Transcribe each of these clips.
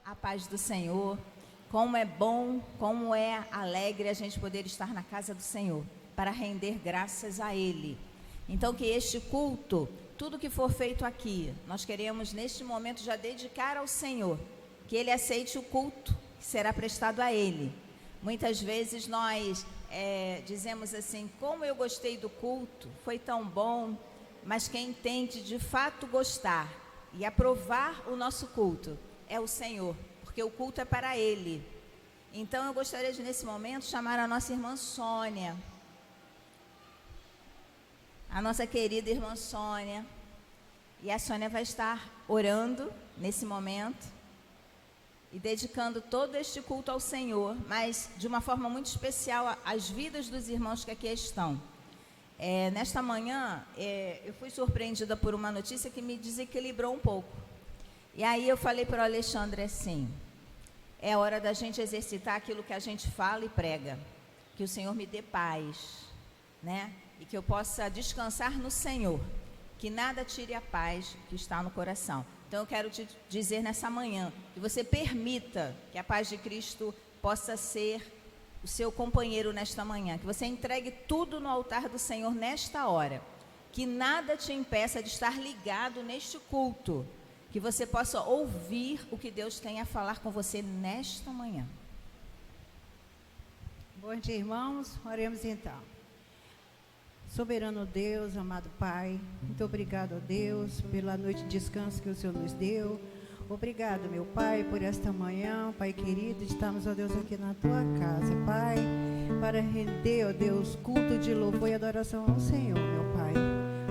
A paz do Senhor. Como é bom, como é alegre a gente poder estar na casa do Senhor, para render graças a Ele. Então, que este culto, tudo que for feito aqui, nós queremos neste momento já dedicar ao Senhor, que Ele aceite o culto que será prestado a Ele. Muitas vezes nós dizemos assim, como eu gostei do culto, foi tão bom, mas quem entende de fato gostar e aprovar o nosso culto é o Senhor, porque o culto é para Ele. Então eu gostaria de nesse momento chamar a nossa irmã Sônia, a nossa querida irmã Sônia, e a Sônia vai estar orando nesse momento e dedicando todo este culto ao Senhor, mas de uma forma muito especial às vidas dos irmãos que aqui estão. Nesta manhã, eu fui surpreendida por uma notícia que me desequilibrou um pouco. E aí eu falei para o Alexandre assim, é hora da gente exercitar aquilo que a gente fala e prega, que o Senhor me dê paz, né? E que eu possa descansar no Senhor, que nada tire a paz que está no coração. Então eu quero te dizer nessa manhã, que você permita que a paz de Cristo possa ser o seu companheiro nesta manhã, que você entregue tudo no altar do Senhor nesta hora, que nada te impeça de estar ligado neste culto, que você possa ouvir o que Deus tem a falar com você nesta manhã. Bom dia, irmãos. Oremos então. Soberano Deus, amado Pai, muito obrigado a Deus pela noite de descanso que o Senhor nos deu. Obrigado, meu Pai, por esta manhã, Pai querido, estamos, ó Deus, aqui na Tua casa, Pai, para render, ó Deus, culto de louvor e adoração ao Senhor, meu Pai.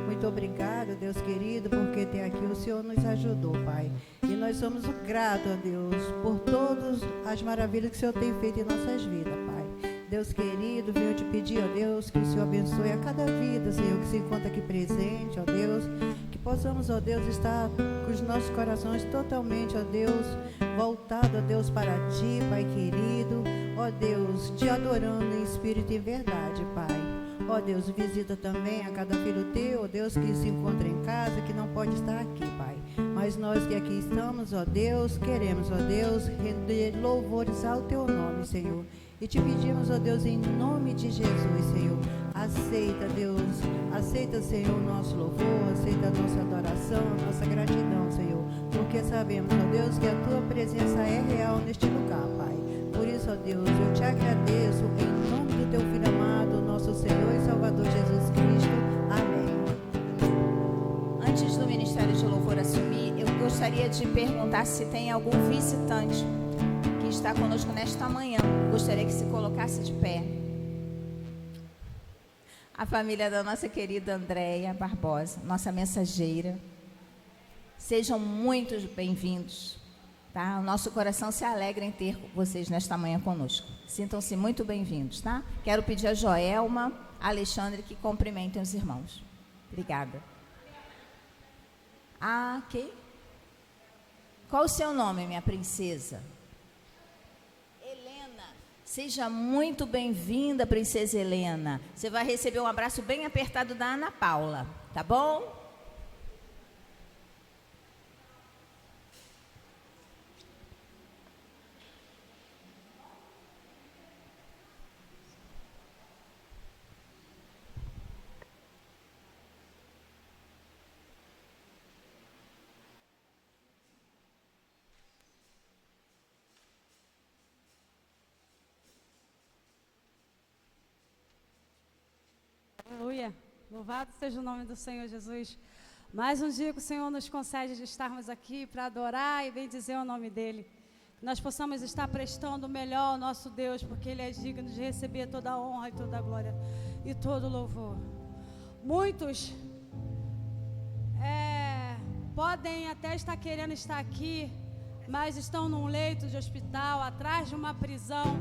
Muito obrigado, Deus querido, porque até aqui o Senhor nos ajudou, Pai. E nós somos gratos, ó Deus, por todas as maravilhas que o Senhor tem feito em nossas vidas, Pai. Deus querido, venho te pedir, ó Deus, que o Senhor abençoe a cada vida, Senhor, que se encontra aqui presente, ó Deus, que possamos, ó Deus, estar com os nossos corações totalmente, ó Deus, voltados, ó Deus, para Ti, Pai querido, ó Deus, Te adorando em espírito e verdade, Pai. Ó Deus, visita também a cada filho Teu, ó Deus, que se encontra em casa, que não pode estar aqui, Pai. Mas nós que aqui estamos, ó Deus, queremos, ó Deus, render louvores ao Teu nome, Senhor. E te pedimos, ó Deus, em nome de Jesus, Senhor, aceita, Deus, aceita, Senhor, o nosso louvor, aceita a nossa adoração, a nossa gratidão, Senhor, porque sabemos, ó Deus, que a Tua presença é real neste lugar, Pai. Por isso, ó Deus, eu te agradeço em nome do Teu Filho amado, nosso Senhor e Salvador Jesus Cristo. Amém. Antes do Ministério de Louvor assumir, eu gostaria de perguntar se tem algum visitante que está conosco nesta manhã. Gostaria que se colocasse de pé. A família da nossa querida Andréia Barbosa, nossa mensageira. Sejam muito bem-vindos, tá? O nosso coração se alegra em ter vocês nesta manhã conosco. Sintam-se muito bem-vindos, tá? Quero pedir a Joelma, a Alexandre que cumprimentem os irmãos. Obrigada. Ok. Qual o seu nome, minha princesa? Seja muito bem-vinda, princesa Helena. Você vai receber um abraço bem apertado da Ana Paula, tá bom? Aleluia, louvado seja o nome do Senhor Jesus. Mais um dia que o Senhor nos concede de estarmos aqui para adorar e bendizer o nome dEle. Que nós possamos estar prestando o melhor ao nosso Deus, porque Ele é digno de receber toda a honra e toda a glória e todo o louvor. Muitos podem até estar querendo estar aqui, mas estão num leito de hospital, atrás de uma prisão.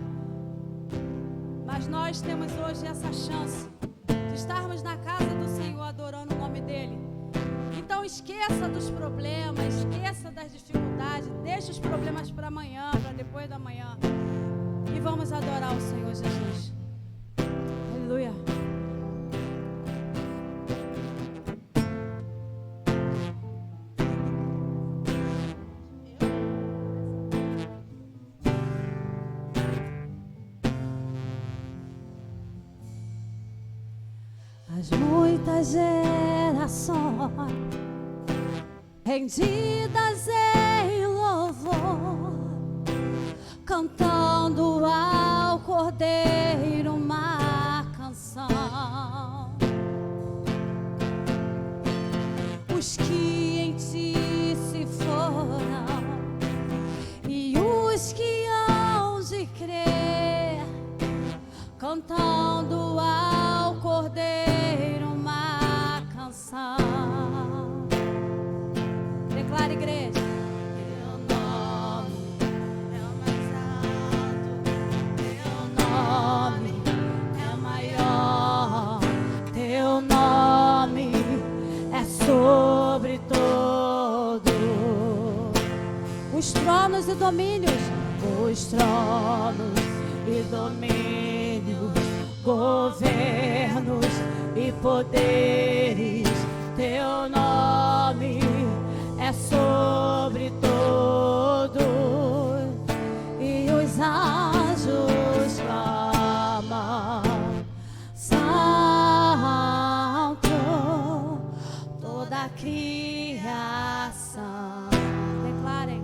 Mas nós temos hoje essa chance de estarmos na casa do Senhor adorando o nome dEle. Então esqueça dos problemas, esqueça das dificuldades, deixe os problemas para amanhã, para depois da manhã, e vamos adorar o Senhor Jesus. Aleluia. muitas gerações rendidas em louvor, cantando ao Cordeiro uma canção. Os que em ti se foram e os que hão de crer, cantando ao Cordeiro uma canção. Declara, igreja. Teu nome é o mais alto, teu nome é maior, teu nome é sobre todo. Os tronos e domínios, os tronos e domínios, governos e poderes, teu nome é sobre todos. E os anjos clamam, santo, toda a criação. Declarem.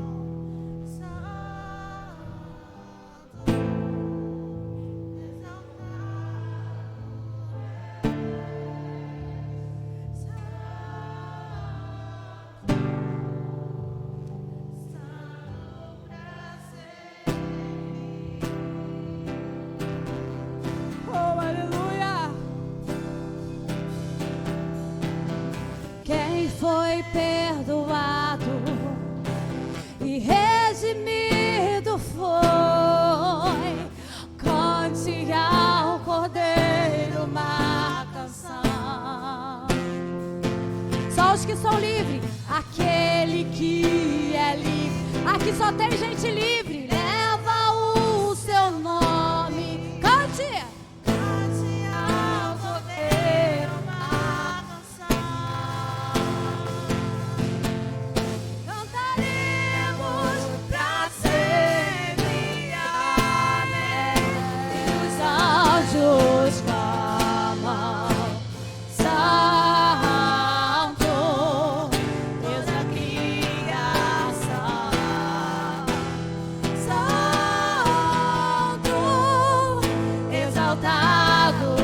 Foi perdoado e redimido foi. Cante ao Cordeiro uma canção. Só os que são livres, aquele que é livre. Aqui só tem gente livre. Leva o seu nome. Cante. Cante ao Cordeiro uma canção. Os clamam, santo, Deus da criação, santo, exaltado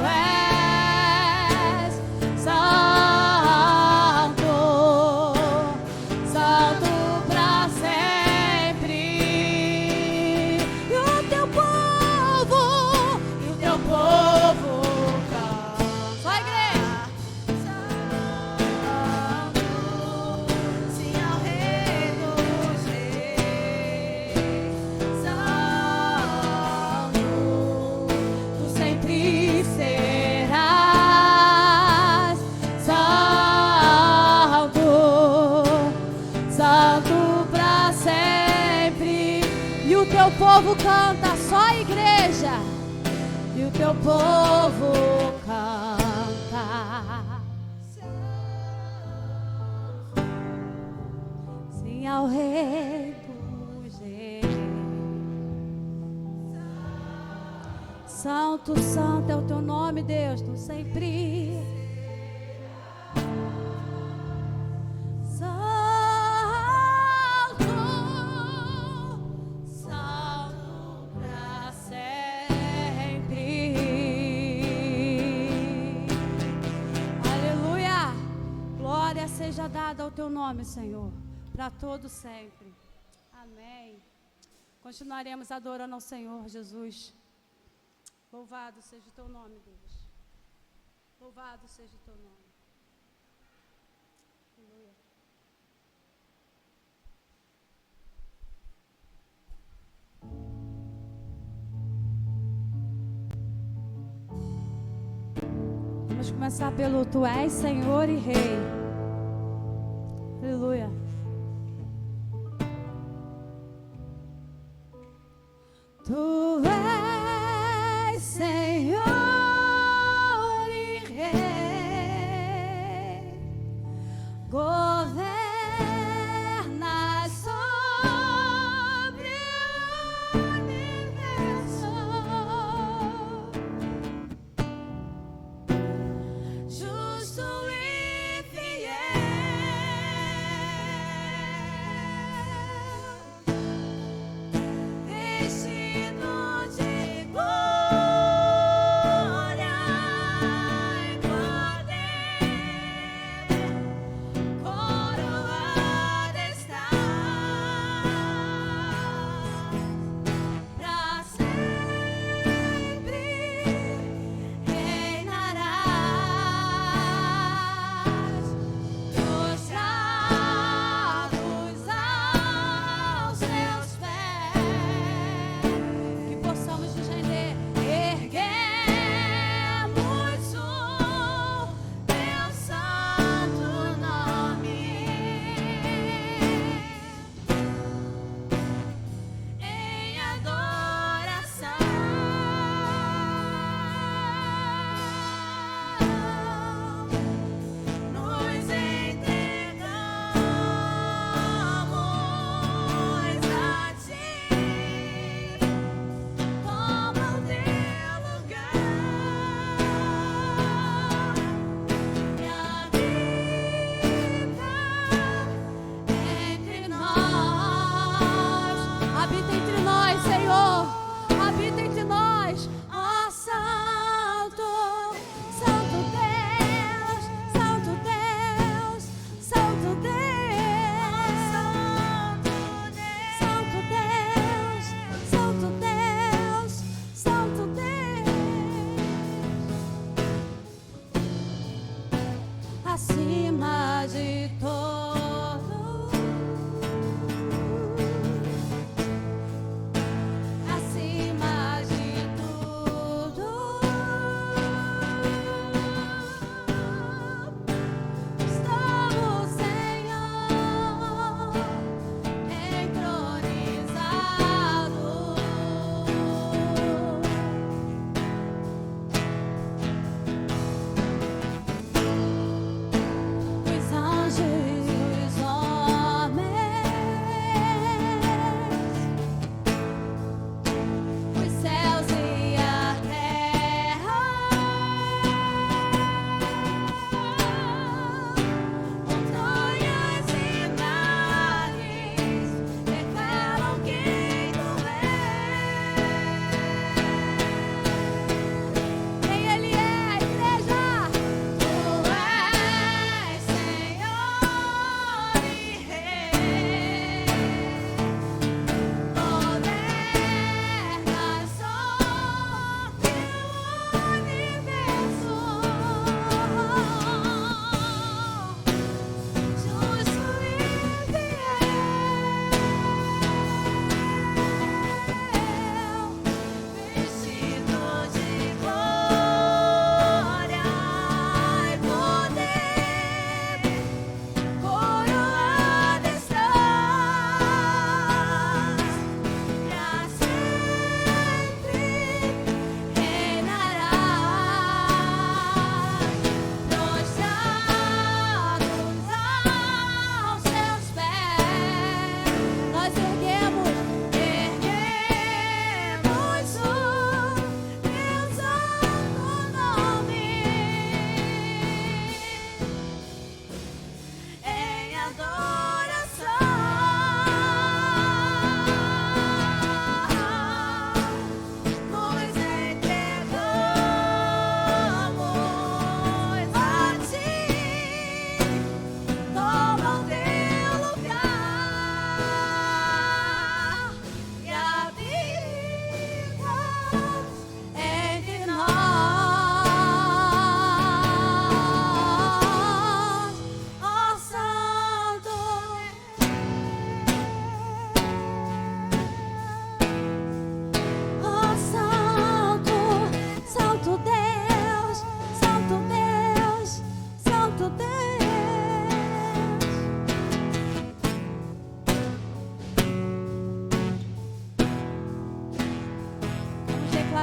és, santo, santo pra sempre. E o teu povo canta. Só a igreja. Santo, sim ao Rei dos Reis. Santo, tu sempre serás. Santo, santo pra sempre. E o teu povo canta, só a igreja. E o teu povo canta, sim ao Rei dos Reis. Santo, santo é o teu nome, Deus, tu sempre. Seja dada ao teu nome, Senhor, para todo sempre. Amém. Continuaremos adorando ao Senhor Jesus. Louvado seja o teu nome, Deus. Louvado seja o teu nome. Aleluia. Vamos começar pelo Tu és Senhor e Rei. Aleluia. Tu és Senhor e Rei, governas sobre o universo.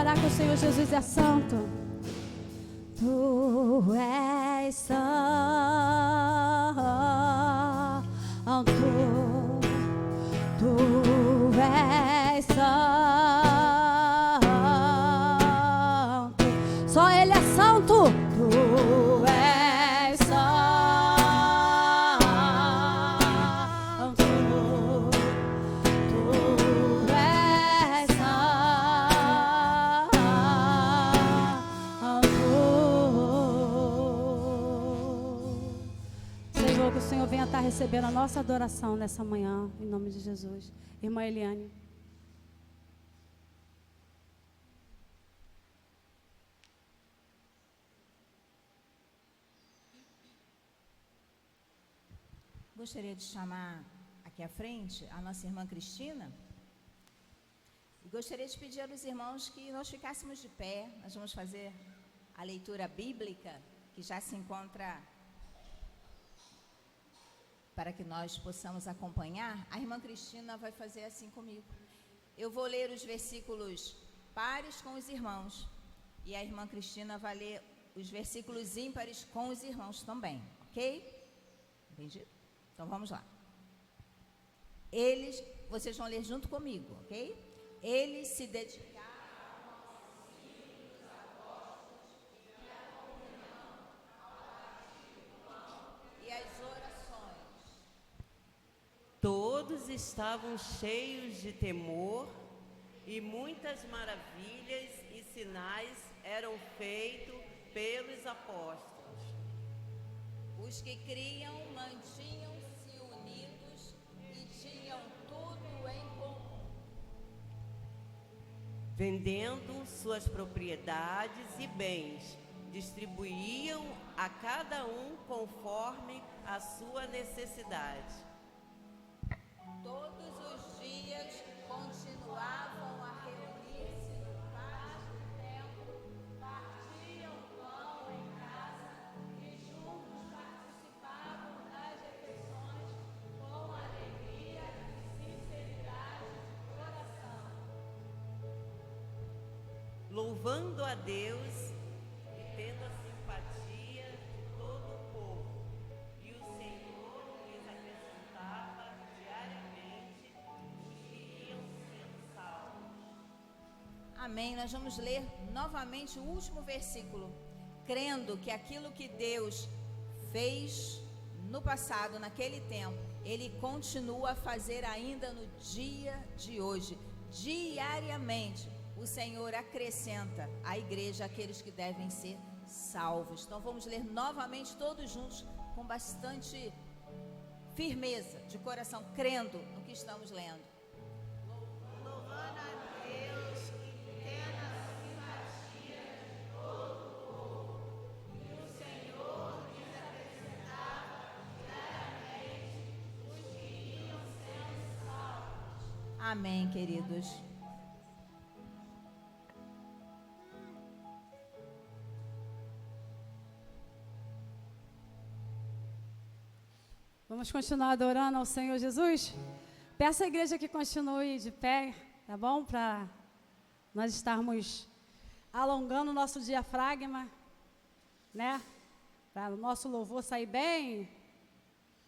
declarar que o Senhor Jesus é santo. Tu és santo, tu és santo, só Ele é santo. Tu és santo, tu és santo. Senhor, que o Senhor venha estar recebendo a nossa adoração nessa manhã, em nome de Jesus. Irmã Eliane. Gostaria de chamar aqui à frente a nossa irmã Cristina. E gostaria de pedir aos irmãos que nós ficássemos de pé. Nós vamos fazer a leitura bíblica, que já se encontra para que nós possamos acompanhar. A irmã Cristina vai fazer assim comigo. Eu vou ler os versículos pares com os irmãos. E a irmã Cristina vai ler os versículos ímpares com os irmãos também. Ok? Entendido? Então vamos lá. Vocês vão ler junto comigo, ok? Eles se dedicaram aos ensinos dos apóstolos e à comunhão, ao partir do pão e às orações. Todos estavam cheios de temor e muitas maravilhas e sinais eram feitos pelos apóstolos. Os que criam mantinham-se unidos e tinham tudo em comum. Vendendo suas propriedades e bens, distribuíam a cada um conforme a sua necessidade. Todos os dias continuavam a reunir-se no pátio do templo, partiam pão em casa e juntos participavam das refeições com alegria e sinceridade de coração. Louvando a Deus e tendo a simpatia de todo o povo. E o Senhor lhes acrescentava diariamente os que iam sendo salvos. Amém. Nós vamos ler novamente o último versículo. Crendo que aquilo que Deus fez no passado, naquele tempo, Ele continua a fazer ainda no dia de hoje. Diariamente, o Senhor acrescenta à igreja aqueles que devem ser salvos. Então vamos ler novamente todos juntos, com bastante firmeza de coração, crendo no que estamos lendo. Louvando a Deus e tendo a simpatia de todo o povo. E o Senhor lhes acrescentava diariamente os que iam sendo salvos. Amém, queridos. Vamos continuar adorando ao Senhor Jesus? Peço à igreja que continue de pé, tá bom? Para nós estarmos alongando o nosso diafragma, né? Para o nosso louvor sair bem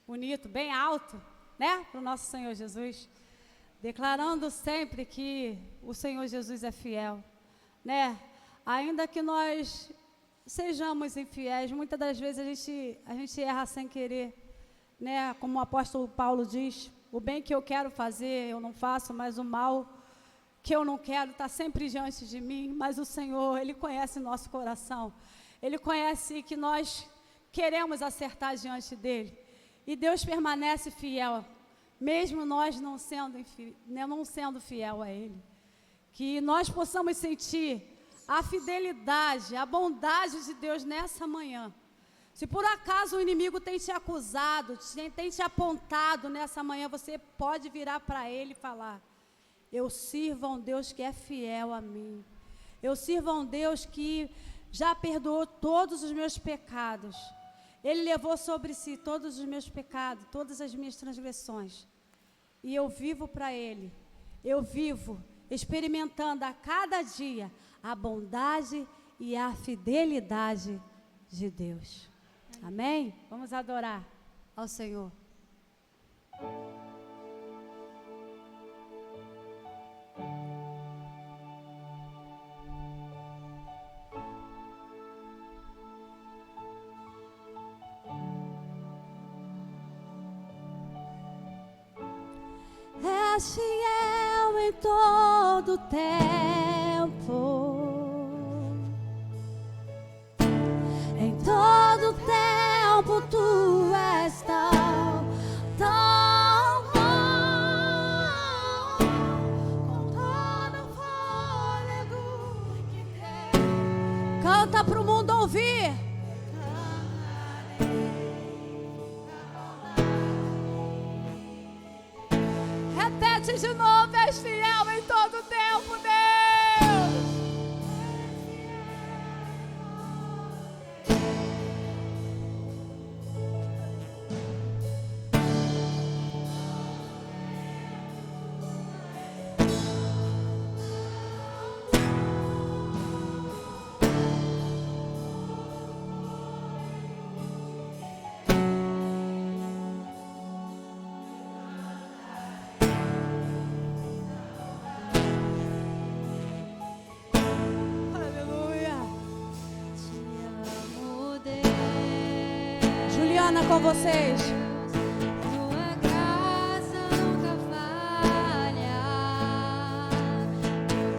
bonito, bem alto, né? Para o nosso Senhor Jesus. Declarando sempre que o Senhor Jesus é fiel, né? Ainda que nós sejamos infiéis, muitas das vezes a gente erra sem querer. Né, como o apóstolo Paulo diz, o bem que eu quero fazer eu não faço, mas o mal que eu não quero está sempre diante de mim. Mas o Senhor, Ele conhece nosso coração, Ele conhece que nós queremos acertar diante dEle, e Deus permanece fiel, mesmo nós não sendo fiel a Ele. Que nós possamos sentir a fidelidade, a bondade de Deus nessa manhã. Se por acaso o inimigo tem te acusado, tem te apontado nessa manhã, você pode virar para ele e falar: eu sirvo a um Deus que é fiel a mim. Eu sirvo a um Deus que já perdoou todos os meus pecados. Ele levou sobre si todos os meus pecados, todas as minhas transgressões. E eu vivo para Ele. Eu vivo experimentando a cada dia a bondade e a fidelidade de Deus. Amém? Vamos adorar ao Senhor. És fiel em todo tempo. Em todo tempo tu és tão bom. Com todo fôlego que tem. Canta pro mundo ouvir. Repete de novo, és fiel em todo tempo, Deus. Juliana, com vocês. Tua graça nunca falha.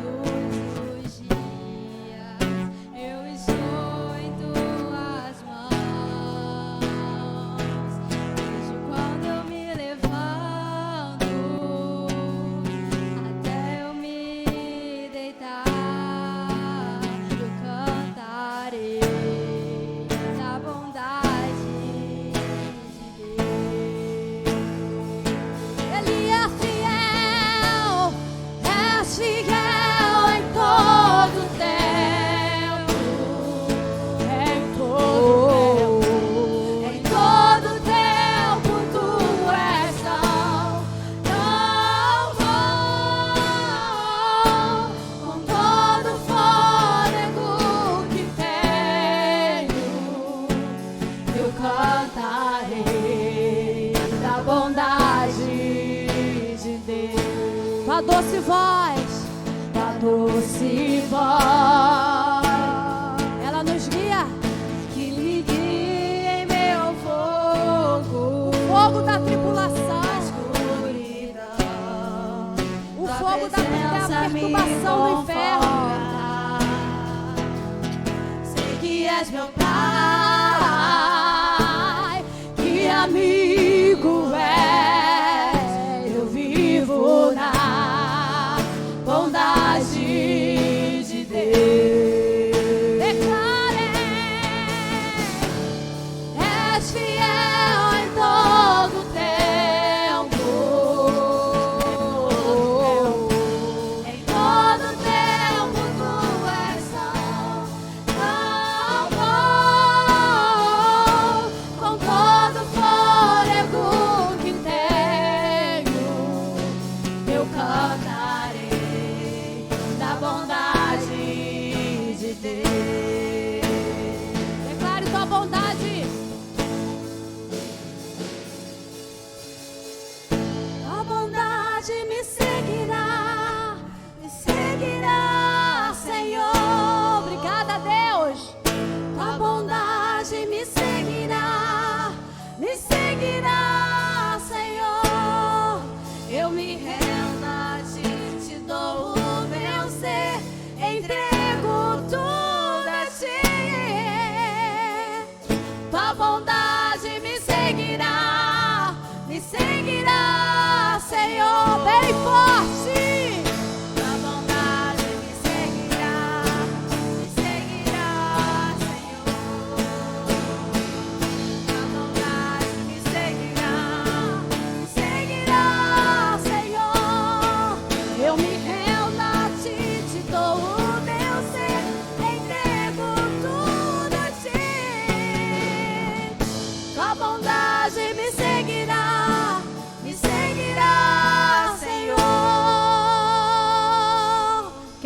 Todos os dias eu estou em tuas mãos. Desde quando eu me levanto até eu me deitar, eu cantarei da bondade de Deus. Ele é fiel em todo tempo. Em todo tempo tu és tão bom. Com todo fôlego que tenho, eu cantarei da bondade de Deus. Tua doce voz, ela nos guia, Que me guie em meu fogo, fogo da tribulação, escuridão. o Tua fogo da presença me perturbação do inferno. conforta. Sei que és meu Pai, que amigo és. Eu vivo na bondade de Deus. Declarei, És fiel em todo tempo. Em todo tempo tu és tão bom.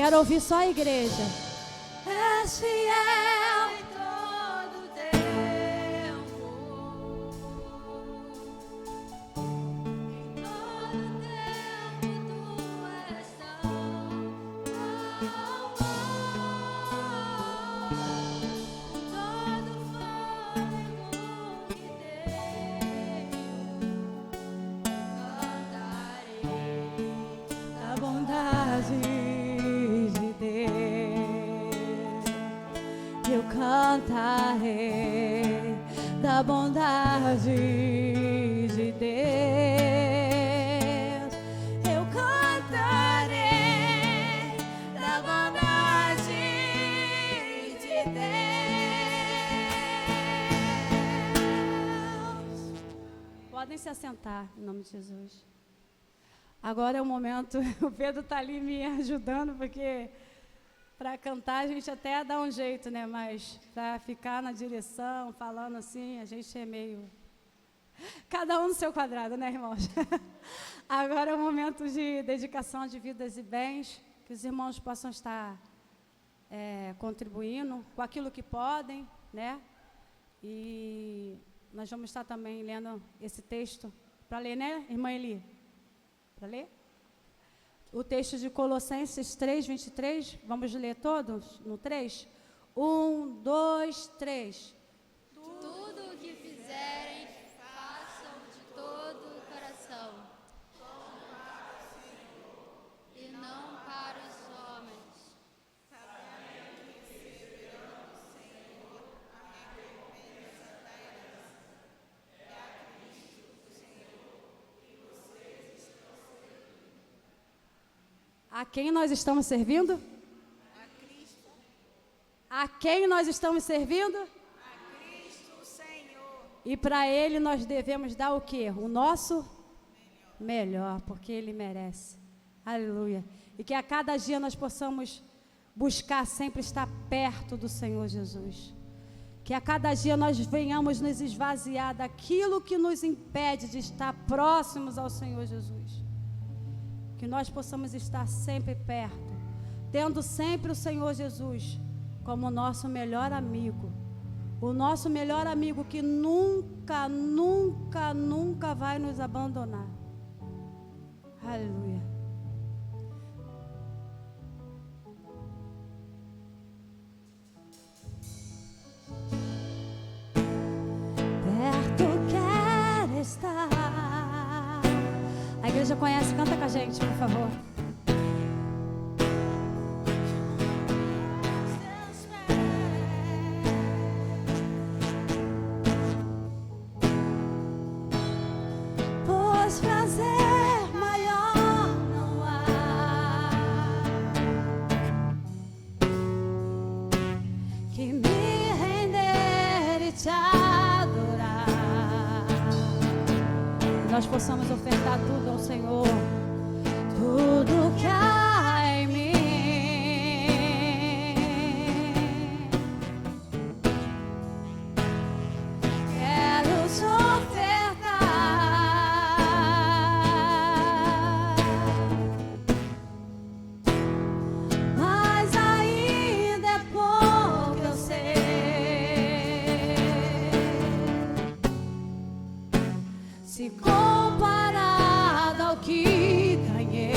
Quero ouvir só a igreja. És fiel em todo tempo. Em todo tempo tu és tão amor. Todo fôlego que tenho, cantarei a bondade de Deus. Eu cantarei da bondade de Deus. Eu cantarei da bondade de Deus. Podem se assentar, em nome de Jesus. Agora é o momento, o Pedro está ali me ajudando, porque para cantar a gente até dá um jeito, né? Mas para ficar na direção, falando assim, a gente é meio... Cada um no seu quadrado, né, irmãos? Agora é o momento de dedicação de vidas e bens, que os irmãos possam estar contribuindo com aquilo que podem, né? E nós vamos estar também lendo esse texto, para ler, né, irmã Eli? Para ler? O texto de Colossenses 3, 23. Vamos ler todos no 3? 1, 2, 3. Tudo o que fizerem, façam de todo o coração, e não para os homens, A quem nós estamos servindo? A Cristo. A quem nós estamos servindo? A Cristo, Senhor. E para Ele nós devemos dar o quê? O nosso melhor, porque Ele merece. Aleluia. E que a cada dia nós possamos buscar sempre estar perto do Senhor Jesus. Que a cada dia nós venhamos nos esvaziar daquilo que nos impede de estar próximos ao Senhor Jesus. Que nós possamos estar sempre perto, tendo sempre o Senhor Jesus como nosso melhor amigo. O nosso melhor amigo que nunca, nunca, nunca vai nos abandonar. Aleluia. Perto quero estar. A igreja conhece, canta com a gente, por favor. Pois prazer maior não há que me render e te adorar. Nós possamos ofertar tudo ao Senhor, tudo que há em mim. Quero te ofertar, mas ainda é pouco, eu sei. Se comparado ao que ganhei,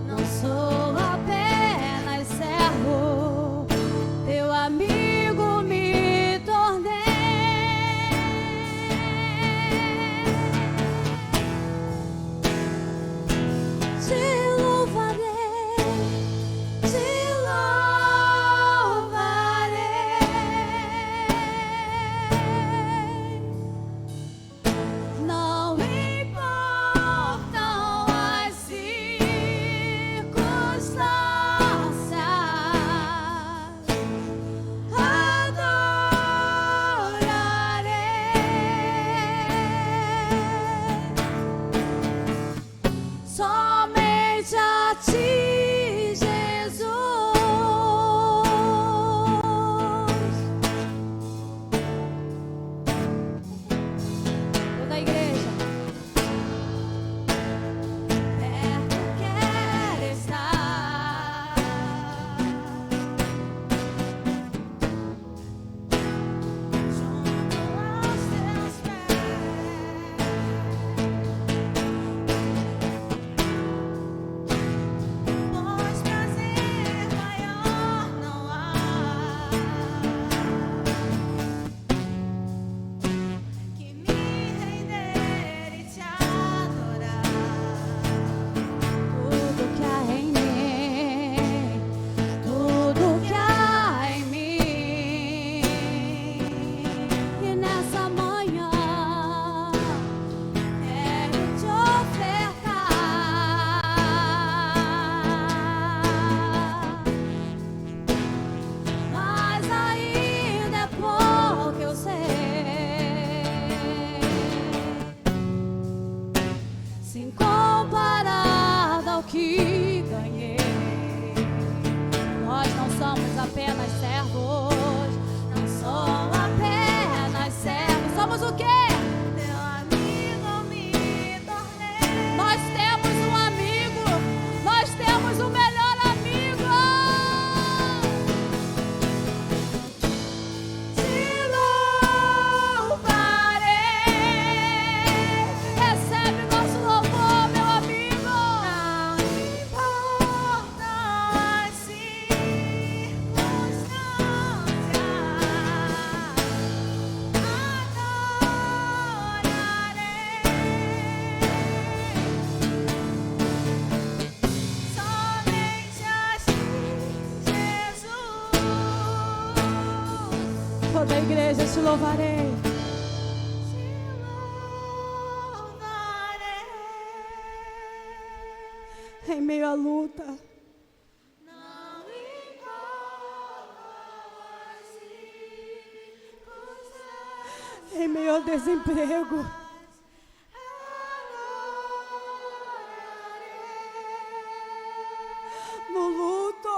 não sou apenas servo, teu amigo me tornei. Te louvarei, te louvarei. Não importam as circunstâncias, adorarei somente a ti, Jesus. Toda a igreja. Canta, igreja, te louvarei. Em meio à luta, em meio ao desemprego, no luto,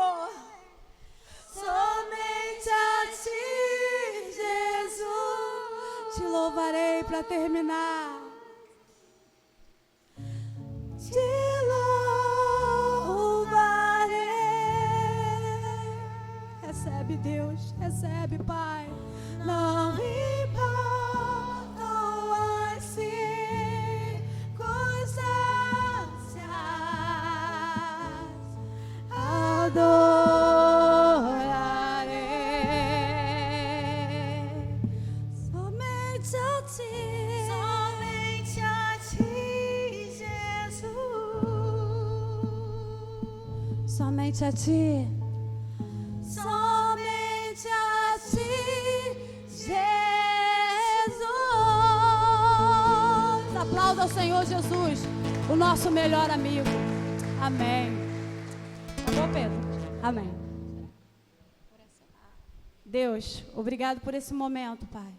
somente a ti, Jesus, te louvarei para terminar. Te louvarei. Recebe, Deus, recebe, Pai. Não importam as circunstâncias, adorarei somente a ti, somente a ti, Jesus, somente a ti. Somente a ti, Jesus. Aplauda ao Senhor Jesus, o nosso melhor amigo. Amém. Alô, Pedro. Amém. Deus, obrigado por esse momento, Pai,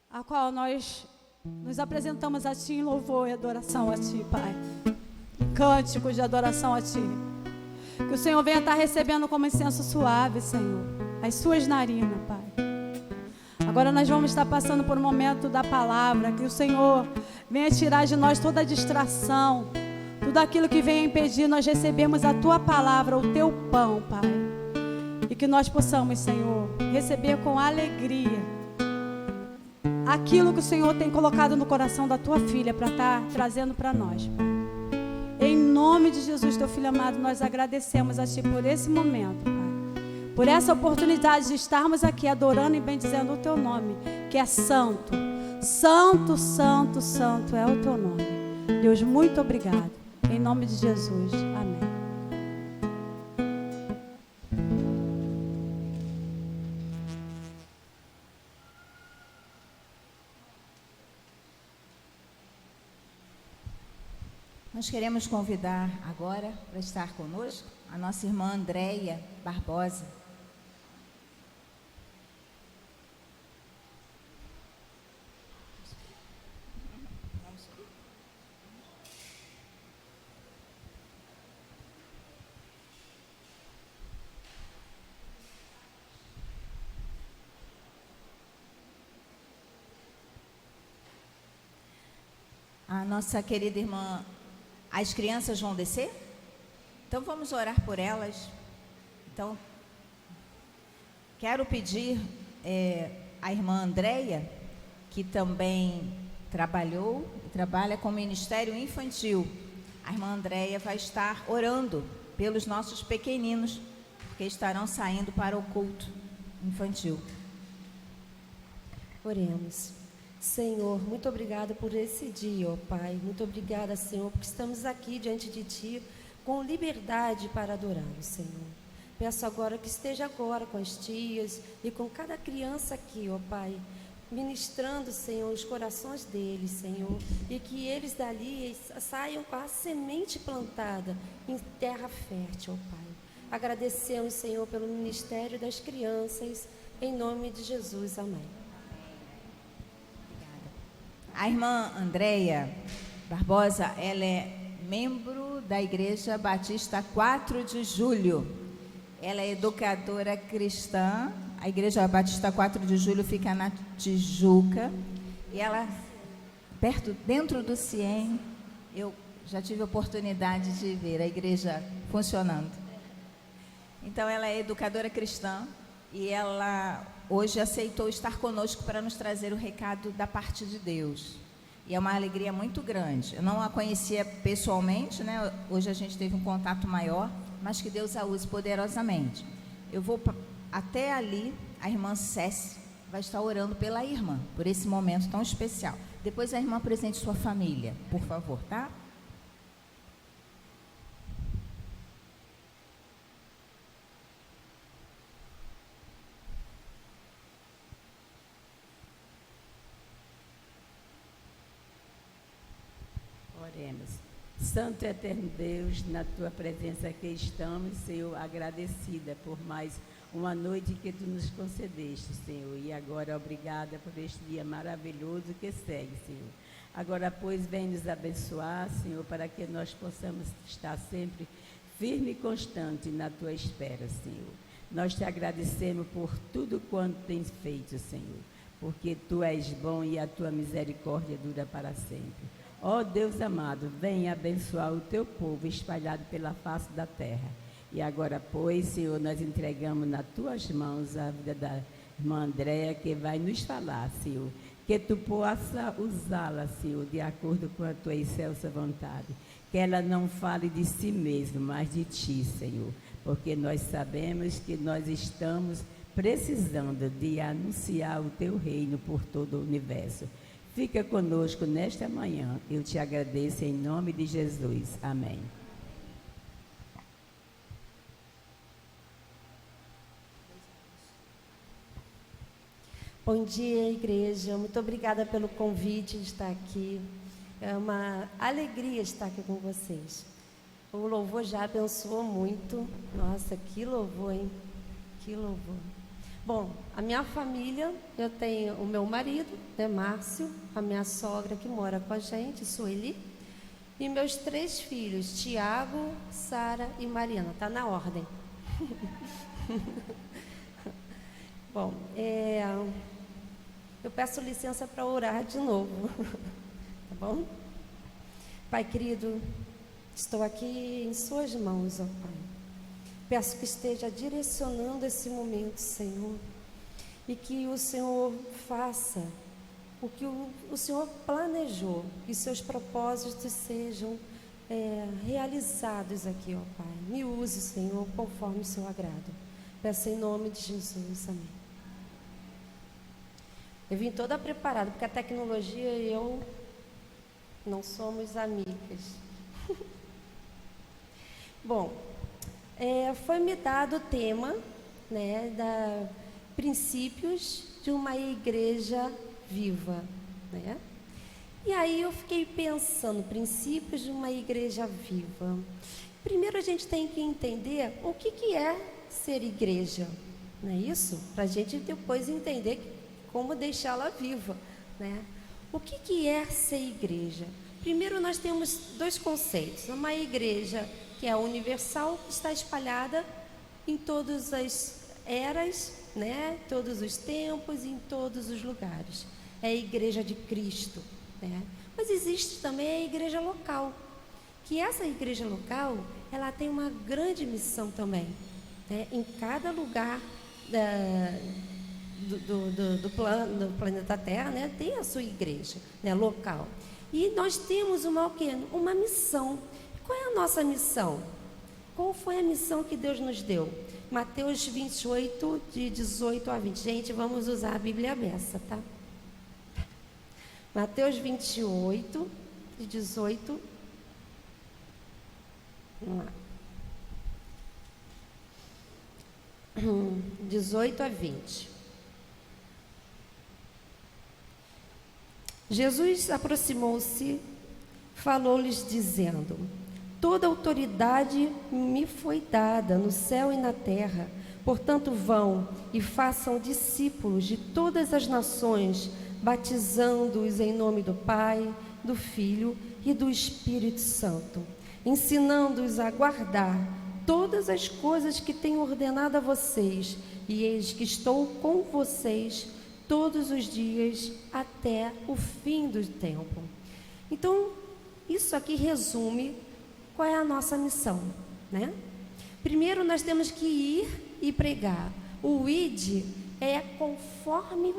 a qual nós nos apresentamos a Ti em louvor e adoração a Ti, Pai. Cânticos de adoração a Ti. Que o Senhor venha estar recebendo como incenso suave, Senhor, as suas narinas, Pai. Agora nós vamos estar passando por um momento da palavra. Que o Senhor venha tirar de nós toda a distração, tudo aquilo que venha impedir nós recebermos a Tua palavra, o Teu pão, Pai. E que nós possamos, Senhor, receber com alegria aquilo que o Senhor tem colocado no coração da Tua filha para estar trazendo para nós, Pai. Em nome de Jesus, Teu Filho amado, nós agradecemos a Ti por esse momento, Pai. Por essa oportunidade de estarmos aqui adorando e bendizendo o Teu nome, que é santo. Santo, santo, santo é o Teu nome. Deus, muito obrigado. Em nome de Jesus. Amém. Nós queremos convidar agora para estar conosco a nossa irmã Andréia Barbosa. A nossa querida irmã, as crianças vão descer? Então vamos orar por elas. Então, quero pedir à irmã Andréia, que também trabalha com o Ministério Infantil. A irmã Andréia vai estar orando pelos nossos pequeninos, que estarão saindo para o culto infantil. Oremos. Senhor, muito obrigada por esse dia, ó Pai. Muito obrigada, Senhor, porque estamos aqui diante de Ti com liberdade para adorar o Senhor. Peço agora que esteja agora com as tias e com cada criança aqui, ó Pai, ministrando, Senhor, os corações deles, Senhor, e que eles dali saiam com a semente plantada em terra fértil, ó Pai. Agradecemos, Senhor, pelo ministério das crianças, em nome de Jesus. Amém. A irmã Andréia Barbosa, ela é membro da Igreja Batista 4 de Julho. Ela é educadora cristã. A Igreja Batista 4 de Julho fica na Tijuca. E ela, dentro do CIEM, eu já tive a oportunidade de ver a igreja funcionando. Então, ela é educadora cristã e ela hoje aceitou estar conosco para nos trazer o recado da parte de Deus. E é uma alegria muito grande. Eu não a conhecia pessoalmente, né? Hoje a gente teve um contato maior, mas que Deus a use poderosamente. Eu vou até ali, a irmã Cécia vai estar orando pela irmã, por esse momento tão especial. Depois a irmã apresente sua família, por favor, tá? Santo e eterno Deus, na tua presença aqui estamos, Senhor, agradecida por mais uma noite que tu nos concedeste, Senhor. E agora, obrigada por este dia maravilhoso que segue, Senhor. Agora, pois, vem nos abençoar, Senhor, para que nós possamos estar sempre firme e constante na tua espera, Senhor. Nós te agradecemos por tudo quanto tens feito, Senhor, porque tu és bom e a tua misericórdia dura para sempre. Ó Deus amado, venha abençoar o teu povo espalhado pela face da terra. E agora, pois, Senhor, nós entregamos nas tuas mãos a vida da irmã Andréia, que vai nos falar, Senhor, que tu possa usá-la, Senhor, de acordo com a tua excelsa vontade. Que ela não fale de si mesma, mas de ti, Senhor, porque nós sabemos que nós estamos precisando de anunciar o teu reino por todo o universo. Fica conosco nesta manhã. Eu te agradeço em nome de Jesus. Amém. Bom dia, igreja. Muito obrigada pelo convite de estar aqui. É uma alegria estar aqui com vocês. O louvor já abençoou muito. Nossa, que louvor, hein? Que louvor. Bom, a minha família, eu tenho o meu marido, né, Márcio, a minha sogra que mora com a gente, Sueli, e meus 3 filhos, Tiago, Sara e Mariana. Está na ordem. Bom, eu peço licença para orar de novo. Tá bom? Pai querido, estou aqui em suas mãos, ó Pai. Peço que esteja direcionando esse momento, Senhor, e que o Senhor faça o que o Senhor planejou, que seus propósitos sejam realizados aqui, ó Pai. Me use, Senhor, conforme o seu agrado. Peço em nome de Jesus, amém. Eu vim toda preparada, porque a tecnologia e eu não somos amigas. Bom, foi-me dado o tema, né, da princípios de uma igreja viva, né? E aí eu fiquei pensando, princípios de uma igreja viva. Primeiro a gente tem que entender o que é ser igreja, não é isso? Para a gente depois entender como deixá-la viva, né? O que é ser igreja? Primeiro nós temos 2 conceitos. Uma igreja que é universal, que está espalhada em todas as eras, né? Todos os tempos, em todos os lugares. É a igreja de Cristo, né? Mas existe também a igreja local, que essa igreja local, ela tem uma grande missão também, né? Em cada lugar do planeta Terra, né? Tem a sua igreja, né? Local. E nós temos uma missão. Qual é a nossa missão? Qual foi a missão que Deus nos deu? Mateus 28, de 18 a 20. Gente, vamos usar a Bíblia aberta, tá? Mateus 28, de 18. Vamos lá. 18 a 20. Jesus aproximou-se, falou-lhes dizendo: toda autoridade me foi dada no céu e na terra. Portanto, vão e façam discípulos de todas as nações, batizando-os em nome do Pai, do Filho e do Espírito Santo, ensinando-os a guardar todas as coisas que tenho ordenado a vocês, e eis que estou com vocês todos os dias até o fim do tempo. Então, isso aqui resume qual é a nossa missão, né? Primeiro, nós temos que ir e pregar. O id é conforme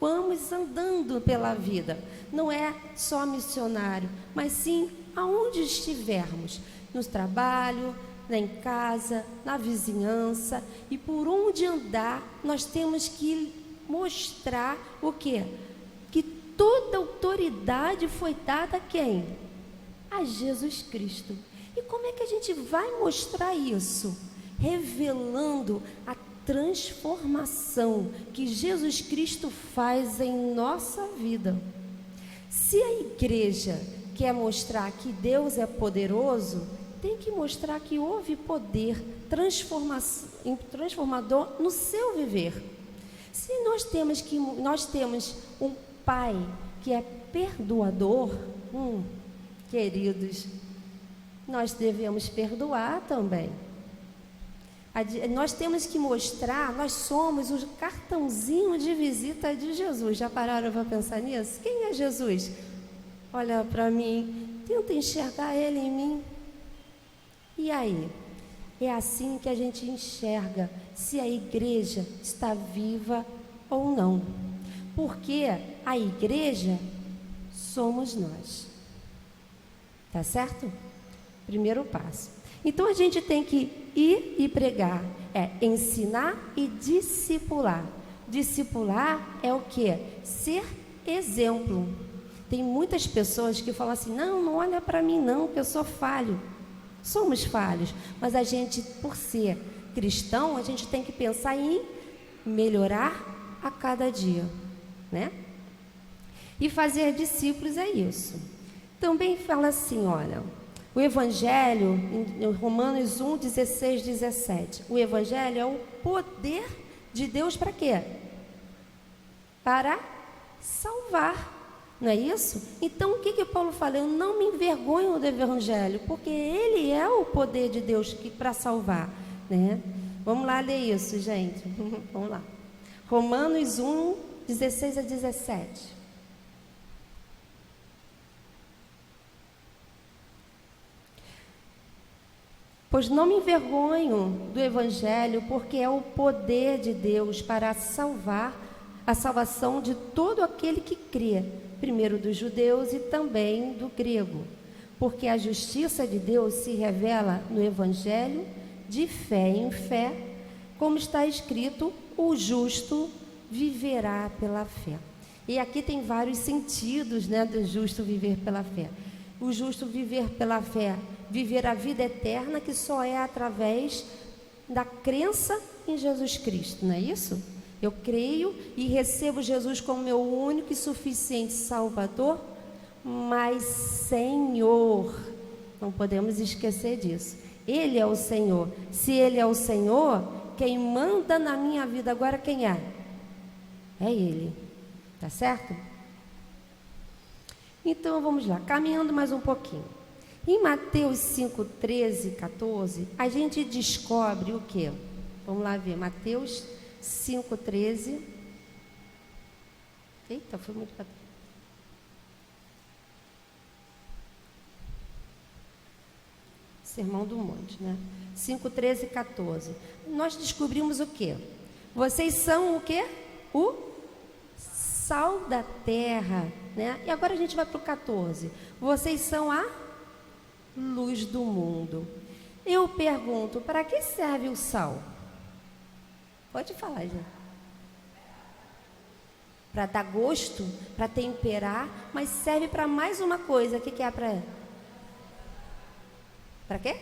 vamos andando pela vida. Não é só missionário, mas sim aonde estivermos, no trabalho, em casa, na vizinhança, e por onde andar, nós temos que mostrar o quê? Que toda autoridade foi dada a quem? A Jesus Cristo. E como é que a gente vai mostrar isso? Revelando a transformação que Jesus Cristo faz em nossa vida. Se a igreja quer mostrar que Deus é poderoso, tem que mostrar que houve poder transformador no seu viver. Se nós temos um Pai que é perdoador, queridos, nós devemos perdoar também. Nós temos que mostrar, nós somos o cartãozinho de visita de Jesus. Já pararam para pensar nisso? Quem é Jesus? Olha para mim, tenta enxergar Ele em mim. E aí? É assim que a gente enxerga se a igreja está viva ou não. Porque a igreja somos nós. Tá certo? Primeiro passo. Então a gente tem que ir e pregar, ensinar e discipular. Discipular é o quê? Ser exemplo. Tem muitas pessoas que falam assim, não olha para mim não, que eu sou falho. Somos falhos, mas a gente, por ser cristão, a gente tem que pensar em melhorar a cada dia, né? E fazer discípulos é isso. Também fala assim, olha, o Evangelho, em Romanos 1, 16, 17, o Evangelho é o poder de Deus para quê? Para salvar. Não é isso? Então, o que Paulo fala? Eu não me envergonho do Evangelho, porque ele é o poder de Deus para salvar, né? Vamos lá ler isso, gente. Vamos lá. Romanos 1, 16 a 17. Pois não me envergonho do Evangelho, porque é o poder de Deus para salvar, a salvação de todo aquele que crê, primeiro dos judeus e também do grego, porque a justiça de Deus se revela no Evangelho de fé em fé, como está escrito, o justo viverá pela fé. E aqui tem vários sentidos, né, do justo viver pela fé. O justo viver pela fé, viver a vida eterna, que só é através da crença em Jesus Cristo, não é isso? Eu creio e recebo Jesus como meu único e suficiente Salvador, mas Senhor. Não podemos esquecer disso. Ele é o Senhor. Se Ele é o Senhor, quem manda na minha vida agora quem é? É Ele. Tá certo? Então vamos lá, caminhando mais um pouquinho. Em Mateus 5, 13, 14, a gente descobre o quê? Vamos lá ver, Mateus 5, 13. Eita, foi muito para trás. Sermão do Monte, né? 5, 13 e 14. Nós descobrimos o quê? Vocês são o quê? O sal da terra, né? E agora a gente vai para o 14. Vocês são a luz do mundo. Eu pergunto, para que serve o sal? Pode falar, gente. Para dar gosto, para temperar, mas serve para mais uma coisa. O que é para quê?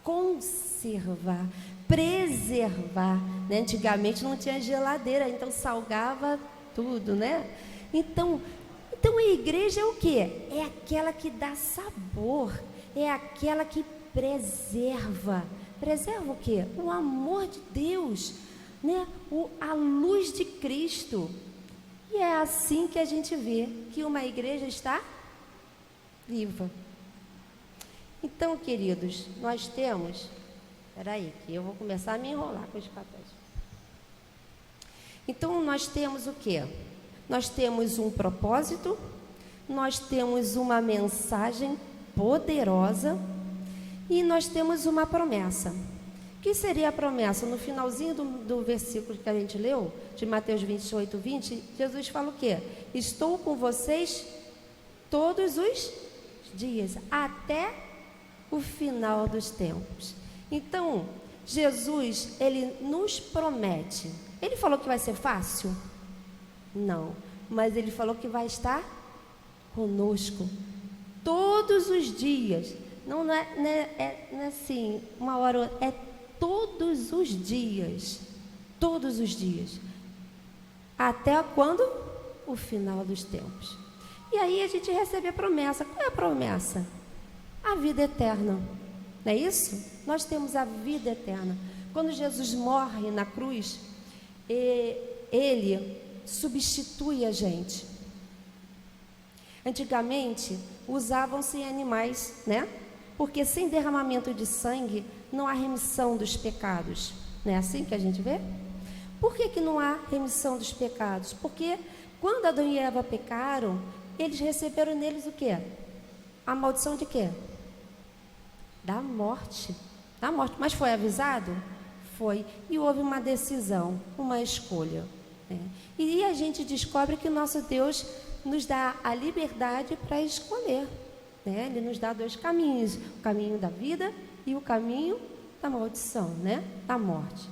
Conservar, preservar, né? Antigamente não tinha geladeira, então salgava tudo, né? Então a igreja é o quê? É aquela que dá sabor, é aquela que preserva. Preserva o quê? O amor de Deus, né? A luz de Cristo. E é assim que a gente vê que uma igreja está viva. Então, queridos, nós temos... Espera aí, que eu vou começar a me enrolar com os papéis. Então, nós temos o quê? Nós temos um propósito, nós temos uma mensagem poderosa e nós temos uma promessa. O que seria a promessa? No finalzinho do versículo que a gente leu, de Mateus 28, 20, Jesus fala o quê? Estou com vocês todos os dias, até o final dos tempos. Então, Jesus, ele nos promete. Ele falou que vai ser fácil? Não, mas ele falou que vai estar conosco todos os dias. Não é assim, uma hora, é todos os dias. Todos os dias. Até quando? O final dos tempos. E aí a gente recebe a promessa. Qual é a promessa? A vida eterna. Não é isso? Nós temos a vida eterna. Quando Jesus morre na cruz, ele substitui a gente. Antigamente, usavam-se animais, né? Porque sem derramamento de sangue, não há remissão dos pecados. Não é assim que a gente vê? Por que não há remissão dos pecados? Porque quando Adão e Eva pecaram, eles receberam neles o quê? A maldição de quê? Da morte. Da morte. Mas foi avisado? Foi. E houve uma decisão, uma escolha. Né? E a gente descobre que o nosso Deus nos dá a liberdade para escolher. Né? Ele nos dá dois caminhos, o caminho da vida e o caminho da maldição, né? Da morte.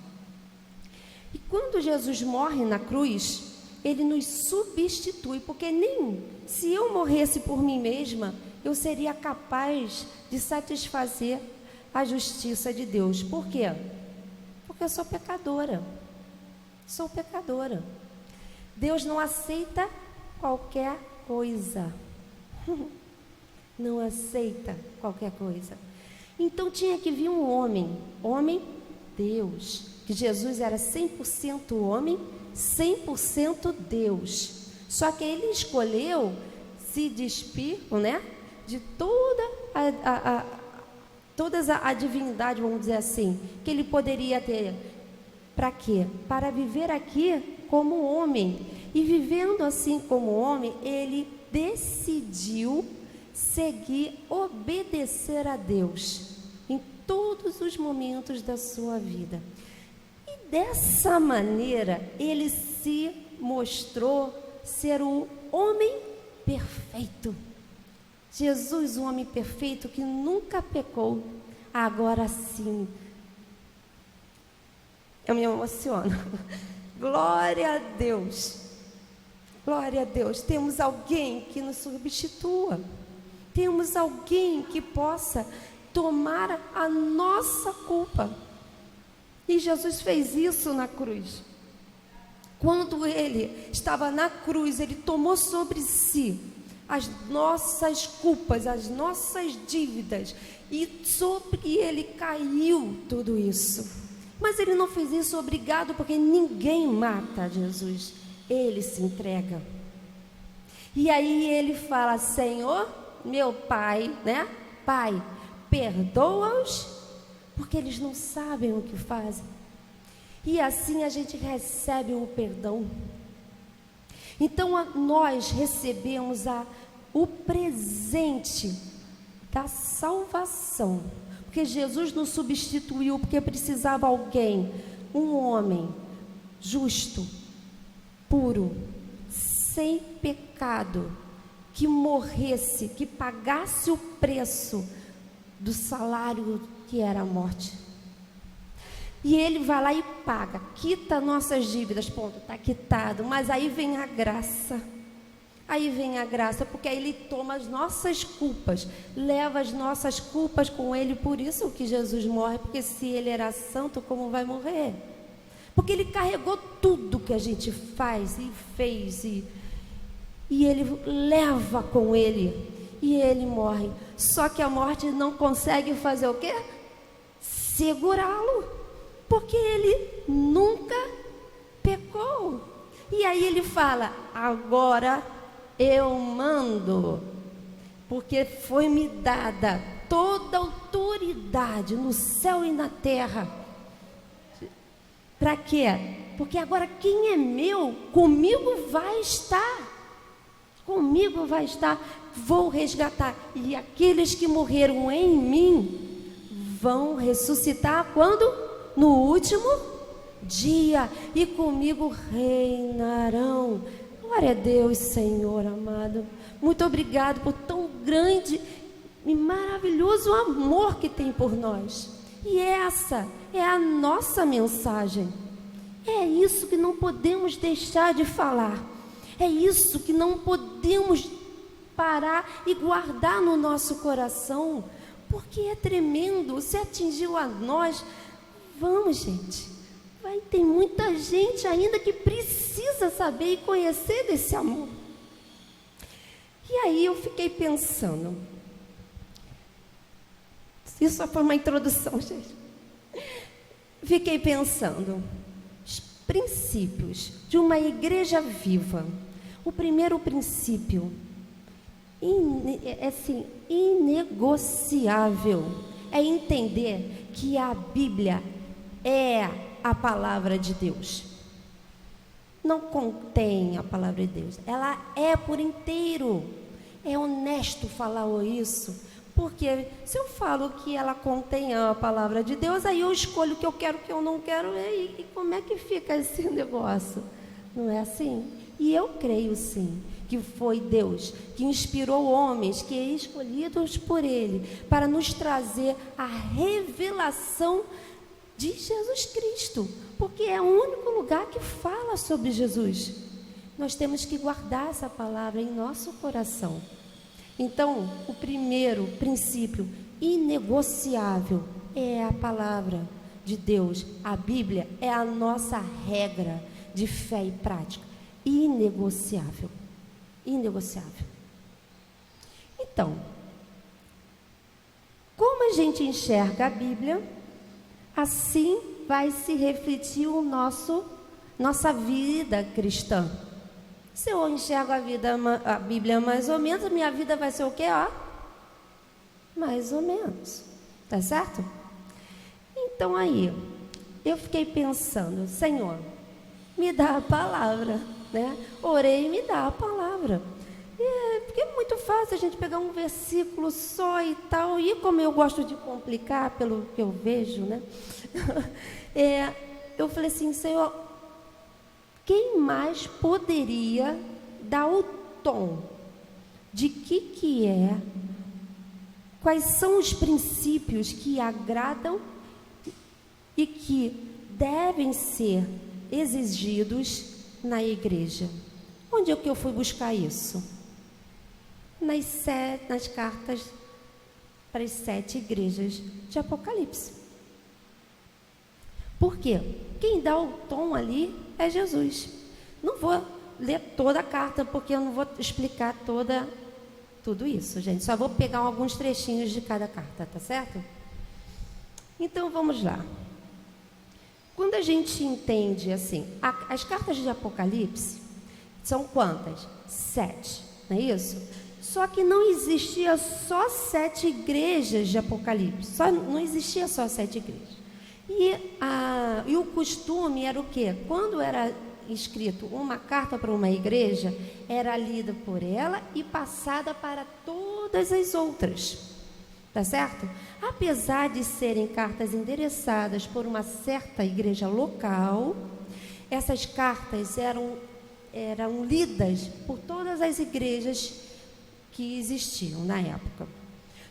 E quando Jesus morre na cruz, ele nos substitui, porque nem se eu morresse por mim mesma, eu seria capaz de satisfazer a justiça de Deus. Por quê? Porque eu sou pecadora. Sou pecadora. Deus não aceita qualquer coisa. Não aceita qualquer coisa. Então tinha que vir um homem, Deus, que Jesus era 100% homem, 100% Deus. Só que ele escolheu se despir, né, de toda a divindade, vamos dizer assim, que ele poderia ter. Para quê? Para viver aqui como homem. E vivendo assim como homem, ele decidiu seguir, obedecer a Deus em todos os momentos da sua vida. E dessa maneira, ele se mostrou ser o homem perfeito. Jesus, o homem perfeito que nunca pecou. Agora sim, eu me emociono. Glória a Deus. Glória a Deus. Temos alguém que nos substitua. Temos alguém que possa tomar a nossa culpa. E Jesus fez isso na cruz. Quando ele estava na cruz, ele tomou sobre si as nossas culpas, as nossas dívidas, e sobre ele caiu tudo isso. Mas ele não fez isso obrigado, porque ninguém mata Jesus. Ele se entrega. E aí ele fala: Senhor, meu Pai, né? Pai, perdoa-os, porque eles não sabem o que fazem. E assim a gente recebe o perdão. Então nós recebemos o presente da salvação, porque Jesus nos substituiu, porque precisava alguém, um homem justo, puro, sem pecado, que morresse, que pagasse o preço do salário que era a morte. E ele vai lá e paga, quita nossas dívidas, ponto, está quitado. Mas aí vem a graça. Aí vem a graça, porque aí ele toma as nossas culpas, leva as nossas culpas com ele. Por isso que Jesus morre, porque se ele era santo, como vai morrer? Porque ele carregou tudo que a gente faz e fez, e ele leva com ele, e ele morre. Só que a morte não consegue fazer o quê? Segurá-lo, porque ele nunca pecou. E aí ele fala: agora eu mando, porque foi-me dada toda a autoridade no céu e na terra. Para quê? Porque agora quem é meu, comigo vai estar. Comigo vai estar. Vou resgatar. E aqueles que morreram em mim vão ressuscitar quando? No último dia. E comigo reinarão. Glória a Deus, Senhor amado. Muito obrigado por tão grande e maravilhoso amor que tem por nós. E essa é a nossa mensagem. É isso que não podemos deixar de falar. É isso que não podemos parar e guardar no nosso coração, porque é tremendo. Se atingiu a nós, vamos, gente. Vai ter muita gente ainda que precisa saber e conhecer desse amor. E aí eu fiquei pensando. Isso só foi uma introdução, gente. Fiquei pensando. Os princípios de uma igreja viva. O primeiro princípio, assim, inegociável, é entender que a Bíblia é a palavra de Deus. Não contém a palavra de Deus, ela é por inteiro. É honesto falar isso, porque se eu falo que ela contém a palavra de Deus, aí eu escolho o que eu quero, o que eu não quero, e como é que fica esse negócio? Não é assim? E eu creio sim, que foi Deus que inspirou homens, que é escolhidos por Ele, para nos trazer a revelação de Jesus Cristo, porque é o único lugar que fala sobre Jesus. Nós temos que guardar essa palavra em nosso coração. Então, o primeiro princípio inegociável é a palavra de Deus. A Bíblia é a nossa regra de fé e prática. Inegociável. Inegociável. Então, como a gente enxerga a Bíblia, assim vai se refletir nossa vida cristã. Se eu enxergo a Bíblia mais ou menos, minha vida vai ser o quê? Mais ou menos. Tá certo? Então aí, eu fiquei pensando, Senhor, me dá a palavra, né? Orei e me dá a palavra. Porque é muito fácil a gente pegar um versículo só e tal, e como eu gosto de complicar pelo que eu vejo, né? Eu falei assim, Senhor, quem mais poderia dar o tom de que é, quais são os princípios que agradam e que devem ser exigidos na igreja? Onde é que eu fui buscar isso? Nas cartas para as 7 igrejas de Apocalipse. Por quê? Quem dá o tom ali é Jesus. Não vou ler toda a carta, porque eu não vou explicar tudo isso, gente. Só vou pegar alguns trechinhos de cada carta, tá certo? Então, vamos lá. Quando a gente entende assim, as cartas de Apocalipse são quantas? 7, não é isso? Só que não existia só 7 igrejas de Apocalipse. Não existia só 7 igrejas. E o costume era o quê? Quando era escrito uma carta para uma igreja, era lida por ela e passada para todas as outras. Tá certo? Apesar de serem cartas endereçadas por uma certa igreja local, essas cartas eram lidas por todas as igrejas que existiam na época.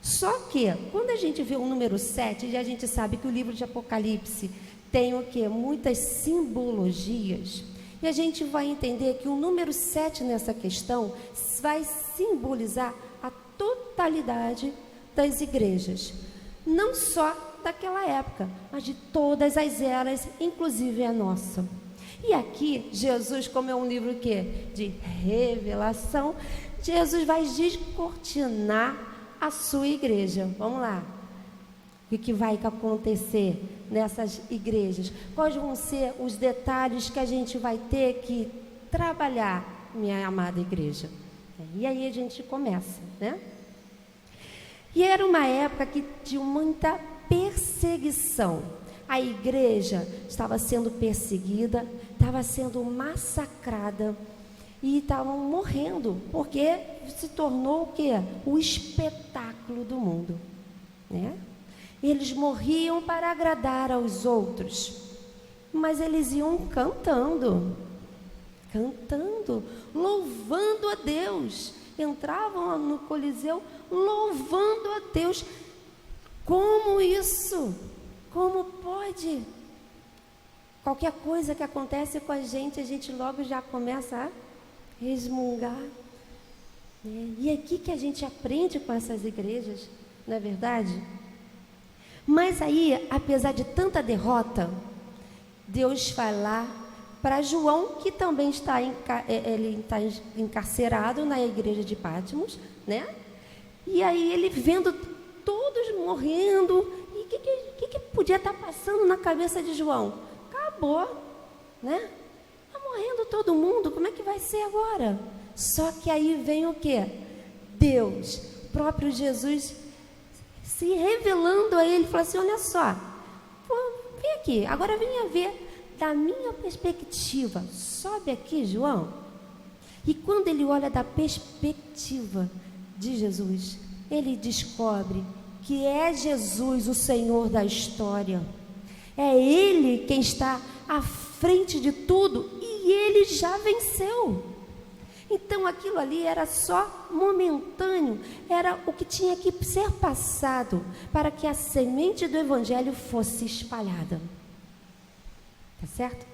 Só que, quando a gente vê o número 7, a gente sabe que o livro de Apocalipse tem o quê? Muitas simbologias. E a gente vai entender que o número 7 nessa questão vai simbolizar a totalidade das igrejas. Não só daquela época, mas de todas as eras, inclusive a nossa. E aqui, Jesus, como é um livro de revelação, Jesus vai descortinar a sua igreja. Vamos lá. O que vai acontecer nessas igrejas? Quais vão ser os detalhes que a gente vai ter que trabalhar, minha amada igreja? E aí a gente começa, né? E era uma época de muita perseguição. A igreja estava sendo perseguida, estava sendo massacrada e estavam morrendo, porque se tornou o quê? O espetáculo do mundo, né? Eles morriam para agradar aos outros, mas eles iam cantando, louvando a Deus. Entravam no Coliseu louvando a Deus. Como isso? Como pode? Qualquer coisa que acontece com a gente logo já começa a resmungar. E é aqui que a gente aprende com essas igrejas, não é verdade? Mas aí, apesar de tanta derrota, Deus vai lá, para João, que também está encarcerado na igreja de Patmos, né? E aí ele vendo todos morrendo, e o que podia estar passando na cabeça de João? Acabou, né? Está morrendo todo mundo, como é que vai ser agora? Só que aí vem o quê? Deus, o próprio Jesus, se revelando a ele, falou assim, olha só, vem aqui, agora venha ver da minha perspectiva. Sobe aqui, João. E quando ele olha da perspectiva de Jesus, ele descobre que é Jesus o Senhor da história. É Ele quem está à frente de tudo e Ele já venceu. Então aquilo ali era só momentâneo, era o que tinha que ser passado para que a semente do Evangelho fosse espalhada. Tá certo?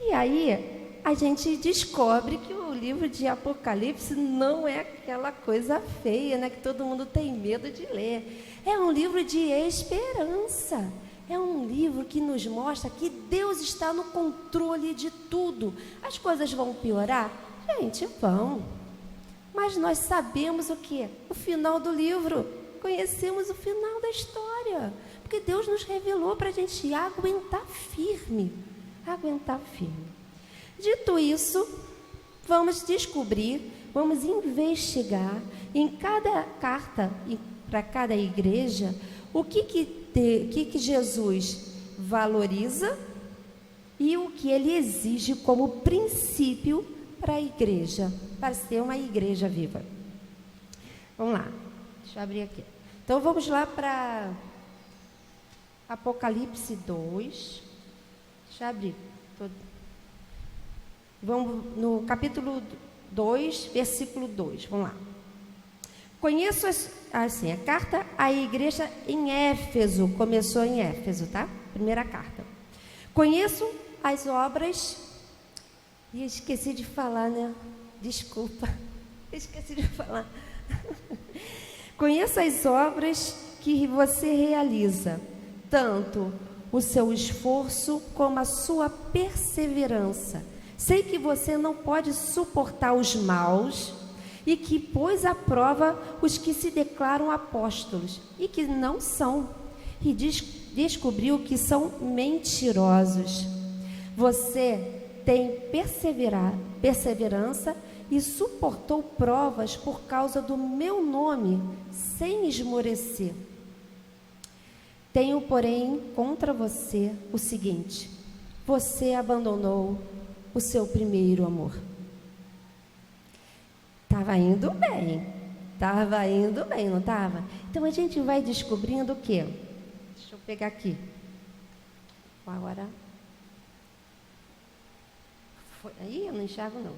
E aí a gente descobre que o livro de Apocalipse não é aquela coisa feia, né, que todo mundo tem medo de ler. É um livro de esperança. É um livro que nos mostra que Deus está no controle de tudo. As coisas vão piorar? Gente, vão. Mas nós sabemos o quê? O final do livro. Conhecemos o final da história. Porque Deus nos revelou para a gente aguentar firme. Aguentar firme. Dito isso, vamos descobrir, vamos investigar em cada carta, para cada igreja, o que Jesus valoriza e o que ele exige como princípio para a igreja, para ser uma igreja viva. Vamos lá, deixa eu abrir aqui. Então vamos lá para Apocalipse 2. Deixa eu abrir. Vamos no capítulo 2, versículo 2. Vamos lá. Conheço a carta à igreja em Éfeso. Começou em Éfeso, tá? Primeira carta. Conheço as obras. E esqueci de falar, né? Desculpa. Esqueci de falar. Conheço as obras que você realiza, tanto o seu esforço como a sua perseverança. Sei que você não pode suportar os maus e que pôs à prova os que se declaram apóstolos e que não são, e descobriu que são mentirosos. Você tem perseverança e suportou provas por causa do meu nome, sem esmorecer. Tenho, porém, contra você o seguinte: você abandonou o seu primeiro amor. Estava indo bem, não estava? Então a gente vai descobrindo o quê? Deixa eu pegar aqui. Agora. Aí eu não enxergo não,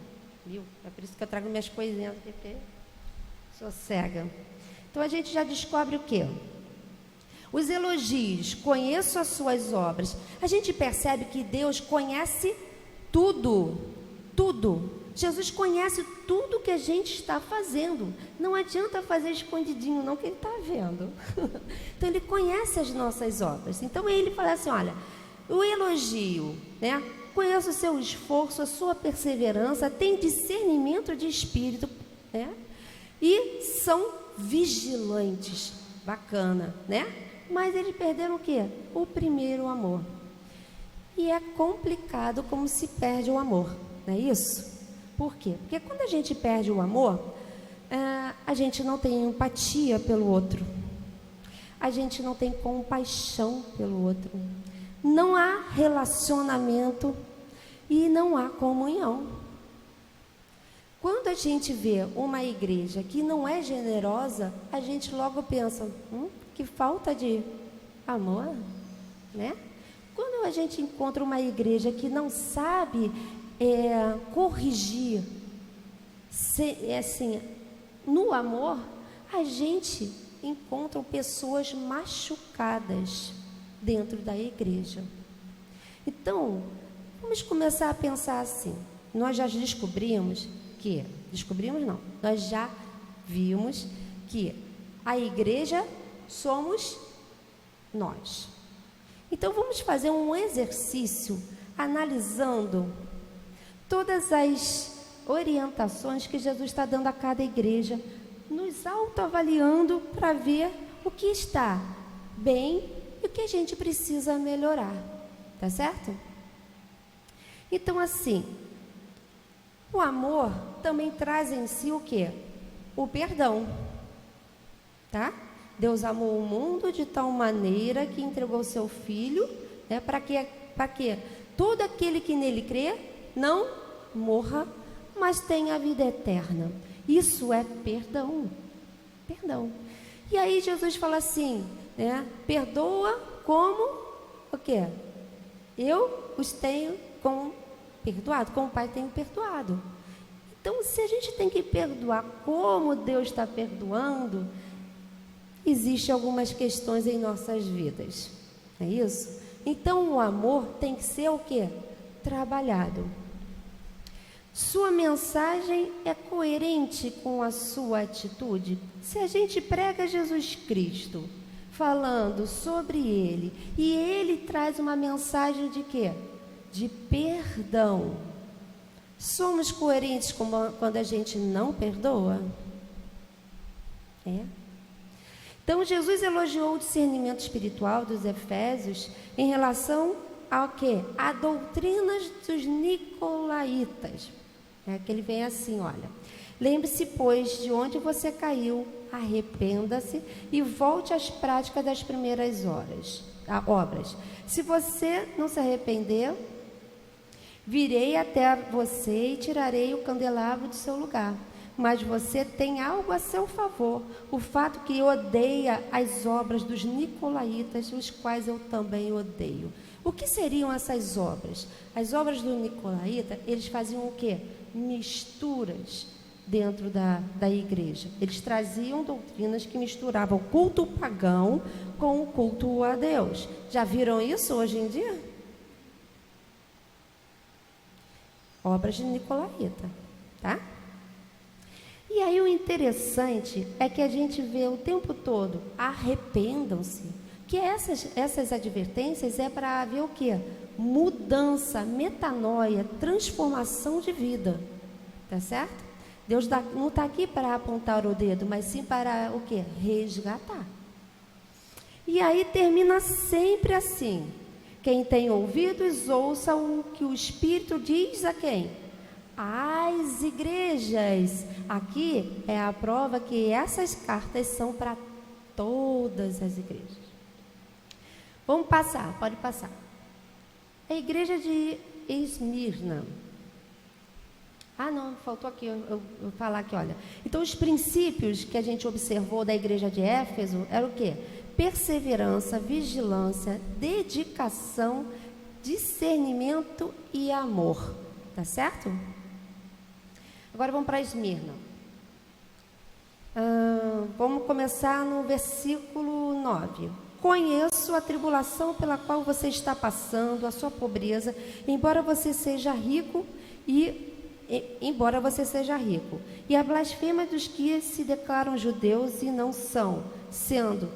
viu? É por isso que eu trago minhas coisinhas, porque sou cega. Então a gente já descobre o quê? Os elogios, conheço as suas obras. A gente percebe que Deus conhece tudo, tudo. Jesus conhece tudo que a gente está fazendo. Não adianta fazer escondidinho não, que Ele está vendo. Então Ele conhece as nossas obras. Então Ele fala assim, olha, o elogio, né? Conheço o seu esforço, a sua perseverança, tem discernimento de espírito, né? E são vigilantes. Bacana, né? Mas eles perderam o quê? O primeiro amor. E é complicado como se perde o amor, não é isso? Por quê? Porque quando a gente perde o amor, a gente não tem empatia pelo outro. A gente não tem compaixão pelo outro. Não há relacionamento e não há comunhão. Quando a gente vê uma igreja que não é generosa, a gente logo pensa, que falta de amor, né? Quando a gente encontra uma igreja que não sabe corrigir, assim, no amor, a gente encontra pessoas machucadas dentro da igreja. Então, vamos começar a pensar assim. Nós já descobrimos que, nós já vimos que a igreja somos nós. Então vamos fazer um exercício analisando todas as orientações que Jesus está dando a cada igreja, nos autoavaliando para ver o que está bem e o que a gente precisa melhorar, tá certo? Então, assim, o amor também traz em si o quê? O perdão, tá? Deus amou o mundo de tal maneira que entregou seu Filho, né, para que todo aquele que nele crê não morra, mas tenha a vida eterna. Isso é perdão. Perdão. E aí Jesus fala assim, né? Perdoa como o quê? Eu os tenho perdoado, como o Pai tem perdoado. Então, se a gente tem que perdoar como Deus está perdoando, existem algumas questões em nossas vidas. É isso? Então, o amor tem que ser o quê? Trabalhado. Sua mensagem é coerente com a sua atitude? Se a gente prega Jesus Cristo, falando sobre Ele, e Ele traz uma mensagem de quê? De perdão. Somos coerentes quando a gente não perdoa? É. Então, Jesus elogiou o discernimento espiritual dos Efésios em relação ao quê? A doutrinas dos nicolaítas. É que ele vem assim, olha. Lembre-se, pois, de onde você caiu, arrependa-se e volte às práticas das primeiras obras. Se você não se arrepender, virei até você e tirarei o candelabro do seu lugar. Mas você tem algo a seu favor, o fato que odeia as obras dos nicolaítas, os quais eu também odeio. O que seriam essas obras? As obras do nicolaíta, eles faziam o quê? Misturas dentro da igreja. Eles traziam doutrinas que misturavam o culto pagão com o culto a Deus. Já viram isso hoje em dia? Obras de nicolaíta, tá? E aí o interessante é que a gente vê o tempo todo, arrependam-se, que essas advertências é para haver o quê? Mudança, metanoia, transformação de vida, tá certo? Deus não está aqui para apontar o dedo, mas sim para o quê? Resgatar. E aí termina sempre assim, quem tem ouvidos, ouça o que o Espírito diz a quem? Às igrejas. Aqui é a prova que essas cartas são para todas as igrejas. Vamos passar, pode passar. A igreja de Esmirna. Ah, não, faltou aqui, eu falar aqui, olha. Então, os princípios que a gente observou da igreja de Éfeso eram o quê? Perseverança, vigilância, dedicação, discernimento e amor. Tá certo? Agora vamos para Esmirna. Vamos começar no versículo 9. Conheço a tribulação pela qual você está passando, a sua pobreza, embora você seja rico, e a blasfêmia dos que se declaram judeus e não são, sendo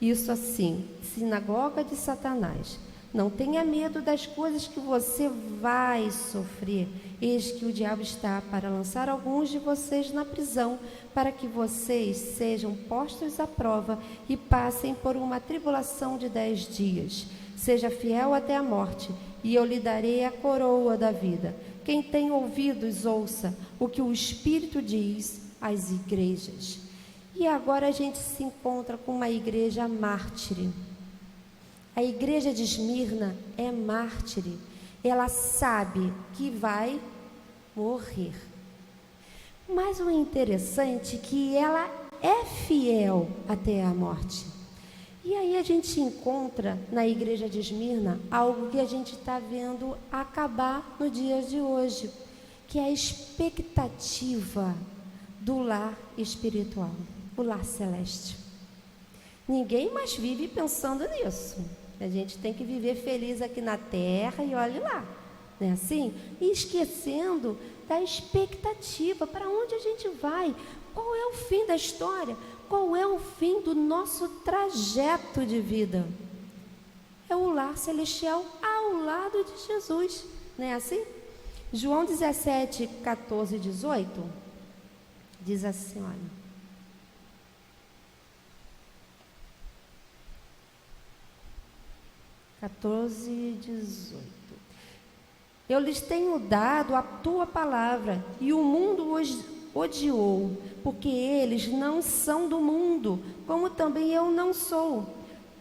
isso assim, sinagoga de Satanás. Não tenha medo das coisas que você vai sofrer. Eis que o diabo está para lançar alguns de vocês na prisão, para que vocês sejam postos à prova e passem por uma tribulação de 10 dias. Seja fiel até a morte, e eu lhe darei a coroa da vida. Quem tem ouvidos, ouça o que o Espírito diz às igrejas. E agora a gente se encontra com uma igreja mártire. A igreja de Esmirna é mártire. Ela sabe que vai morrer. Mas o interessante é que ela é fiel até a morte. E aí a gente encontra na igreja de Esmirna algo que a gente está vendo acabar no dia de hoje, que é a expectativa do lar espiritual, o lar celeste. Ninguém mais vive pensando nisso. A gente tem que viver feliz aqui na terra e olhe lá, não é assim? E esquecendo da expectativa, para onde a gente vai, qual é o fim da história, qual é o fim do nosso trajeto de vida. É o lar celestial ao lado de Jesus, não é assim? João 17, 14 e 18, diz assim, olha. Eu lhes tenho dado a tua palavra, e o mundo os odiou, porque eles não são do mundo, como também eu não sou.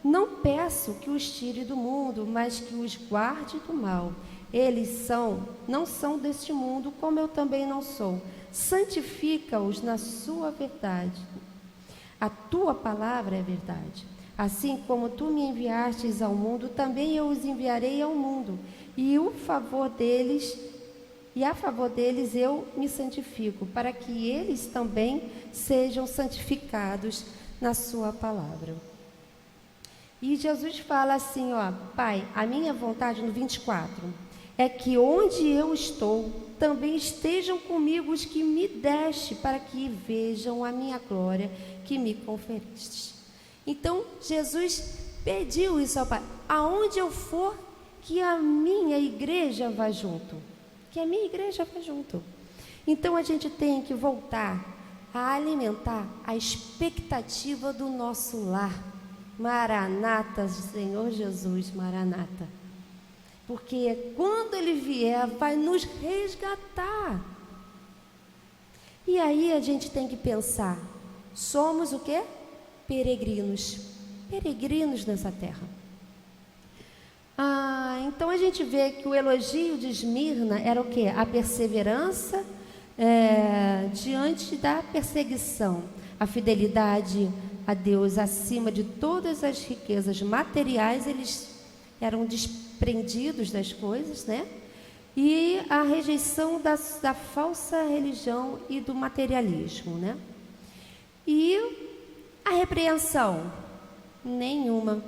Não peço que os tire do mundo, mas que os guarde do mal. Eles não são deste mundo, como eu também não sou. Santifica-os na sua verdade. A tua palavra é verdade. Assim como tu me enviastes ao mundo, também eu os enviarei ao mundo. E a favor deles eu me santifico, para que eles também sejam santificados na sua palavra. E Jesus fala assim, ó, Pai, a minha vontade, no 24, é que onde eu estou, também estejam comigo os que me deste, para que vejam a minha glória que me conferiste. Então, Jesus pediu isso ao Pai. Aonde eu for, que a minha igreja vá junto. Que a minha igreja vá junto. Então, a gente tem que voltar a alimentar a expectativa do nosso lar. Maranata, Senhor Jesus, Maranata. Porque quando Ele vier, vai nos resgatar. E aí a gente tem que pensar, somos o quê? Peregrinos nessa terra. Então a gente vê que o elogio de Esmirna era o quê? A perseverança diante da perseguição, a fidelidade a Deus acima de todas as riquezas materiais, eles eram desprendidos das coisas, né? E a rejeição da falsa religião e do materialismo, né? E a repreensão? Nenhuma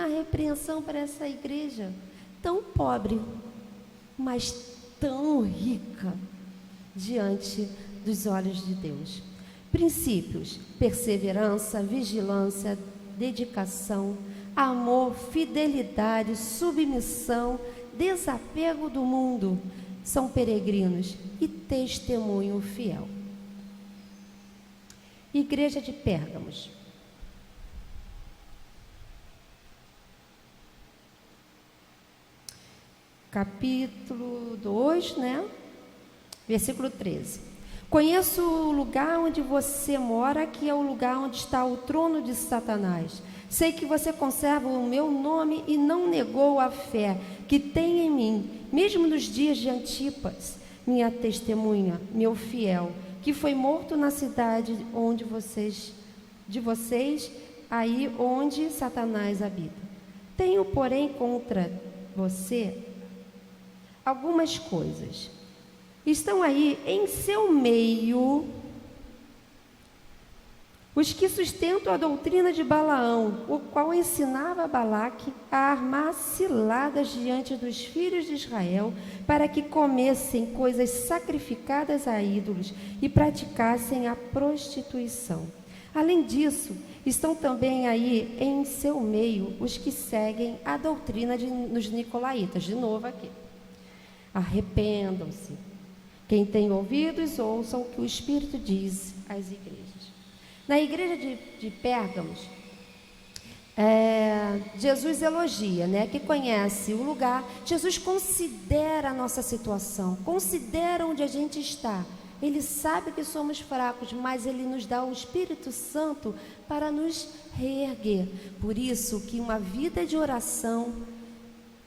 repreensão para essa igreja tão pobre, mas tão rica diante dos olhos de Deus. Princípios: perseverança, vigilância, dedicação, amor, fidelidade, submissão, desapego do mundo. São peregrinos e testemunho fiel. Igreja de Pérgamos. Capítulo 2, né? Versículo 13. Conheço o lugar onde você mora, que é o lugar onde está o trono de Satanás. Sei que você conserva o meu nome e não negou a fé que tem em mim, mesmo nos dias de Antipas, minha testemunha, meu fiel, que foi morto na cidade de vocês, aí onde Satanás habita. Tenho, porém, contra você algumas coisas. Estão aí em seu meio os que sustentam a doutrina de Balaão, o qual ensinava a Balaque a armar ciladas diante dos filhos de Israel, para que comessem coisas sacrificadas a ídolos e praticassem a prostituição. Além disso, estão também aí em seu meio os que seguem a doutrina dos nicolaítas. De novo aqui. Arrependam-se. Quem tem ouvidos, ouçam o que o Espírito diz às igrejas. Na igreja de Pérgamos, Jesus elogia, né? Que conhece o lugar. Jesus considera a nossa situação, considera onde a gente está. Ele sabe que somos fracos, mas Ele nos dá o Espírito Santo para nos reerguer. Por isso que uma vida de oração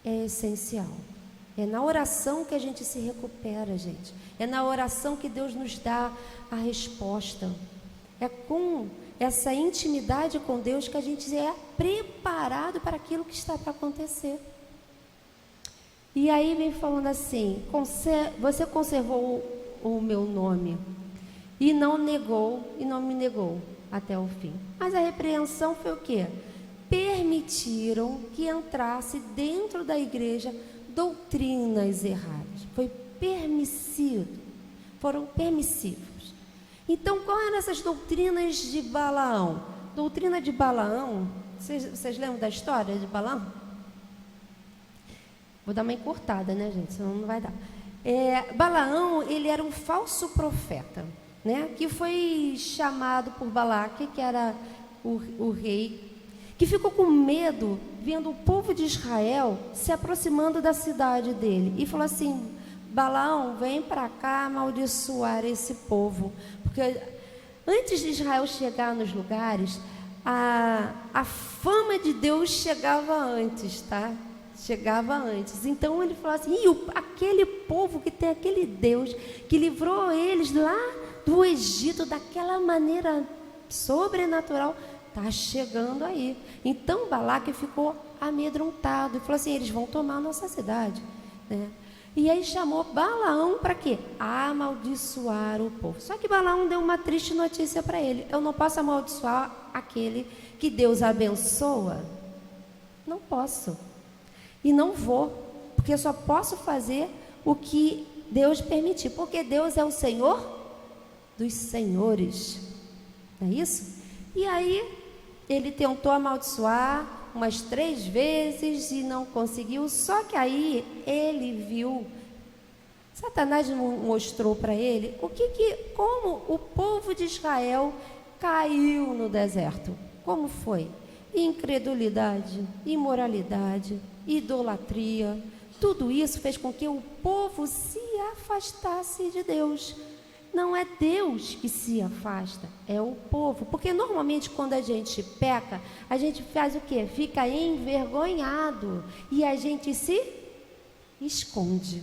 é essencial. É na oração que a gente se recupera, gente. É na oração que Deus nos dá a resposta. É com essa intimidade com Deus que a gente é preparado para aquilo que está para acontecer. E aí vem falando assim: você conservou o meu nome e não me negou até o fim. Mas a repreensão foi o quê? Permitiram que entrasse dentro da igreja doutrinas erradas. Foi permitido. Foram permissivos. Então, qual eram essas doutrinas de Balaão? Doutrina de Balaão, vocês lembram da história de Balaão? Vou dar uma encurtada, né, gente? Senão não vai dar. Balaão, ele era um falso profeta, né? Que foi chamado por Balaque, que era o rei, que ficou com medo vendo o povo de Israel se aproximando da cidade dele. E falou assim: Balaão, vem para cá amaldiçoar esse povo. Porque antes de Israel chegar nos lugares, a fama de Deus chegava antes, tá? Chegava antes. Então ele falou assim: aquele povo que tem aquele Deus que livrou eles lá do Egito daquela maneira sobrenatural, está chegando aí. Então Balaque ficou amedrontado e falou assim: eles vão tomar a nossa cidade, né? E aí chamou Balaão para quê? Amaldiçoar o povo. Só que Balaão deu uma triste notícia para ele: eu não posso amaldiçoar aquele que Deus abençoa. Não posso. E não vou, porque eu só posso fazer o que Deus permitir, porque Deus é o Senhor dos senhores. Não é isso? E aí ele tentou amaldiçoar umas 3 vezes e não conseguiu. Só que aí ele viu, Satanás mostrou para ele como o povo de Israel caiu no deserto. Como foi? Incredulidade, imoralidade, idolatria. Tudo isso fez com que o povo se afastasse de Deus. Não é Deus que se afasta, é o povo. Porque normalmente quando a gente peca, a gente faz o quê? Fica envergonhado e a gente se esconde.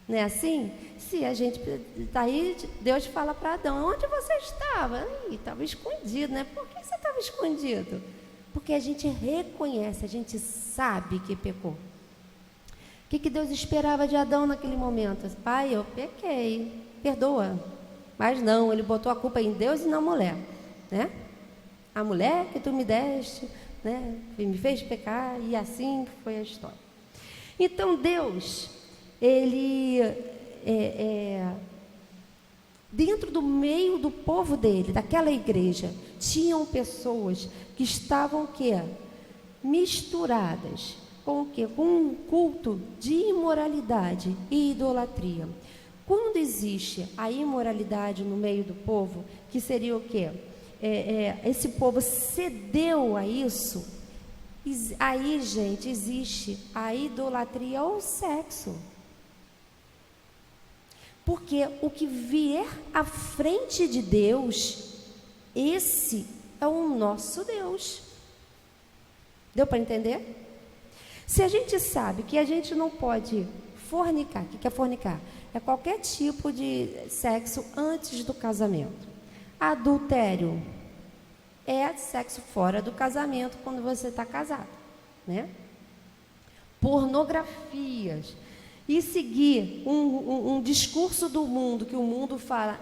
Não é assim? Se a gente está aí, Deus fala para Adão: onde você estava? Estava escondido, né? Por que você estava escondido? Porque a gente reconhece, a gente sabe que pecou. O que Deus esperava de Adão naquele momento? Pai, eu pequei, perdoa. Mas não, ele botou a culpa em Deus e na mulher, né? A mulher que tu me deste, né, me fez pecar, e assim foi a história. Então Deus, ele dentro do meio do povo dele, daquela igreja, tinham pessoas que estavam o quê? Misturadas com o quê? Com um culto de imoralidade e idolatria. Quando existe a imoralidade no meio do povo, que seria o quê? Esse povo cedeu a isso. Aí, gente, existe a idolatria ao sexo. Porque o que vier à frente de Deus, esse é o nosso Deus. Deu para entender? Se a gente sabe que a gente não pode fornicar, o que é fornicar? É qualquer tipo de sexo antes do casamento. Adultério é sexo fora do casamento quando você está casado, né? Pornografias. E seguir um discurso do mundo, que o mundo fala,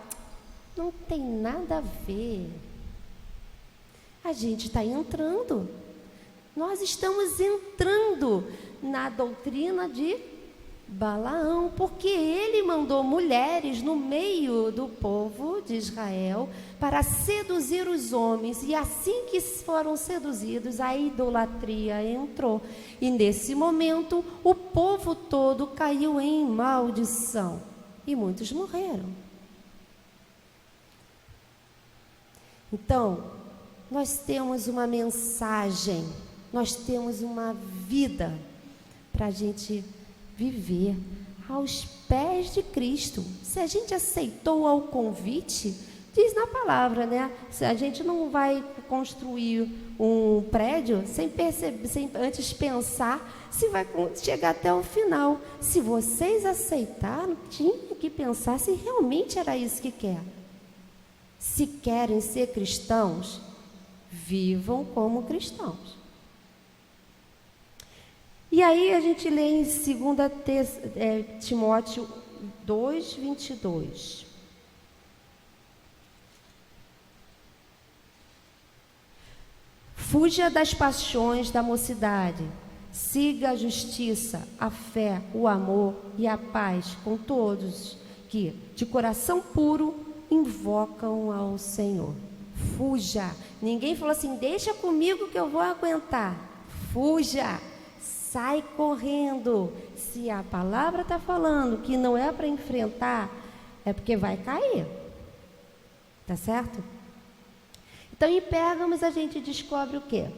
não tem nada a ver. A gente está entrando. Nós estamos entrando na doutrina de Balaão, porque ele mandou mulheres no meio do povo de Israel para seduzir os homens, e assim que foram seduzidos, a idolatria entrou, e nesse momento o povo todo caiu em maldição, e muitos morreram. Então, nós temos uma mensagem, nós temos uma vida para a gente viver aos pés de Cristo. Se a gente aceitou o convite, diz na palavra, né? Se a gente não vai construir um prédio sem perceber, sem antes pensar se vai chegar até o final. Se vocês aceitaram, tinha que pensar se realmente era isso que quer. Se querem ser cristãos, vivam como cristãos. E aí a gente lê em 2 Timóteo 2:22. Fuja das paixões da mocidade, siga a justiça, a fé, o amor e a paz com todos que, de coração puro, invocam ao Senhor. Fuja. Ninguém falou assim: deixa comigo que eu vou aguentar. Fuja. sai correndo. Se a palavra está falando que não é para enfrentar, é porque vai cair. Tá certo? Então, em Pérgamos, a gente descobre o quê?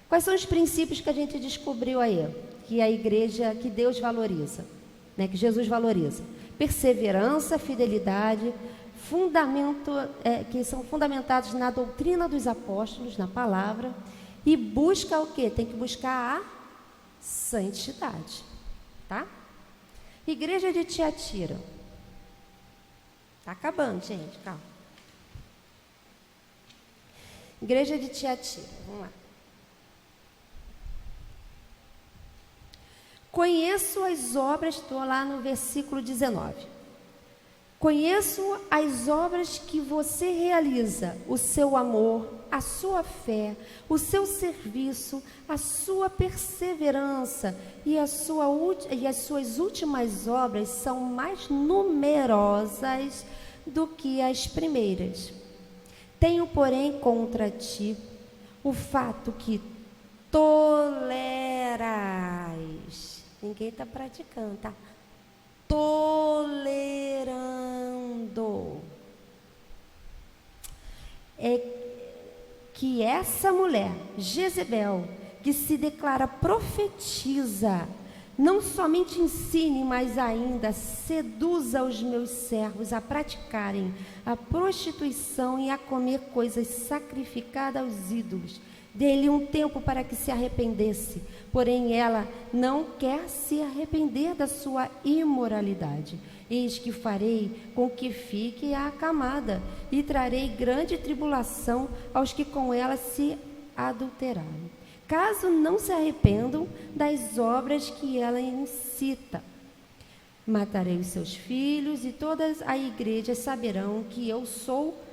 Quais são os princípios que a gente descobriu aí? Que a igreja, que Deus valoriza, né? Que Jesus valoriza. Perseverança, fidelidade, que são fundamentados na doutrina dos apóstolos, na palavra. E busca o quê? Tem que buscar a santidade. Tá? Igreja de Tiatira. Tá acabando, gente, calma. Igreja de Tiatira, vamos lá. Conheço as obras, estou lá no versículo 19. Conheço as obras que você realiza, o seu amor, a sua fé, o seu serviço, a sua perseverança e as suas últimas obras são mais numerosas do que as primeiras. Tenho, porém, contra ti o fato que tolerais. Ninguém está praticando, tá? Tolerando. É que essa mulher, Jezebel, que se declara profetiza, não somente ensine, mas ainda seduza os meus servos a praticarem a prostituição e a comer coisas sacrificadas aos ídolos. Dê-lhe um tempo para que se arrependesse, porém ela não quer se arrepender da sua imoralidade. Eis que farei com que fique acamada e trarei grande tribulação aos que com ela se adulteraram, caso não se arrependam das obras que ela incita. Matarei os seus filhos e toda a igreja saberão que eu sou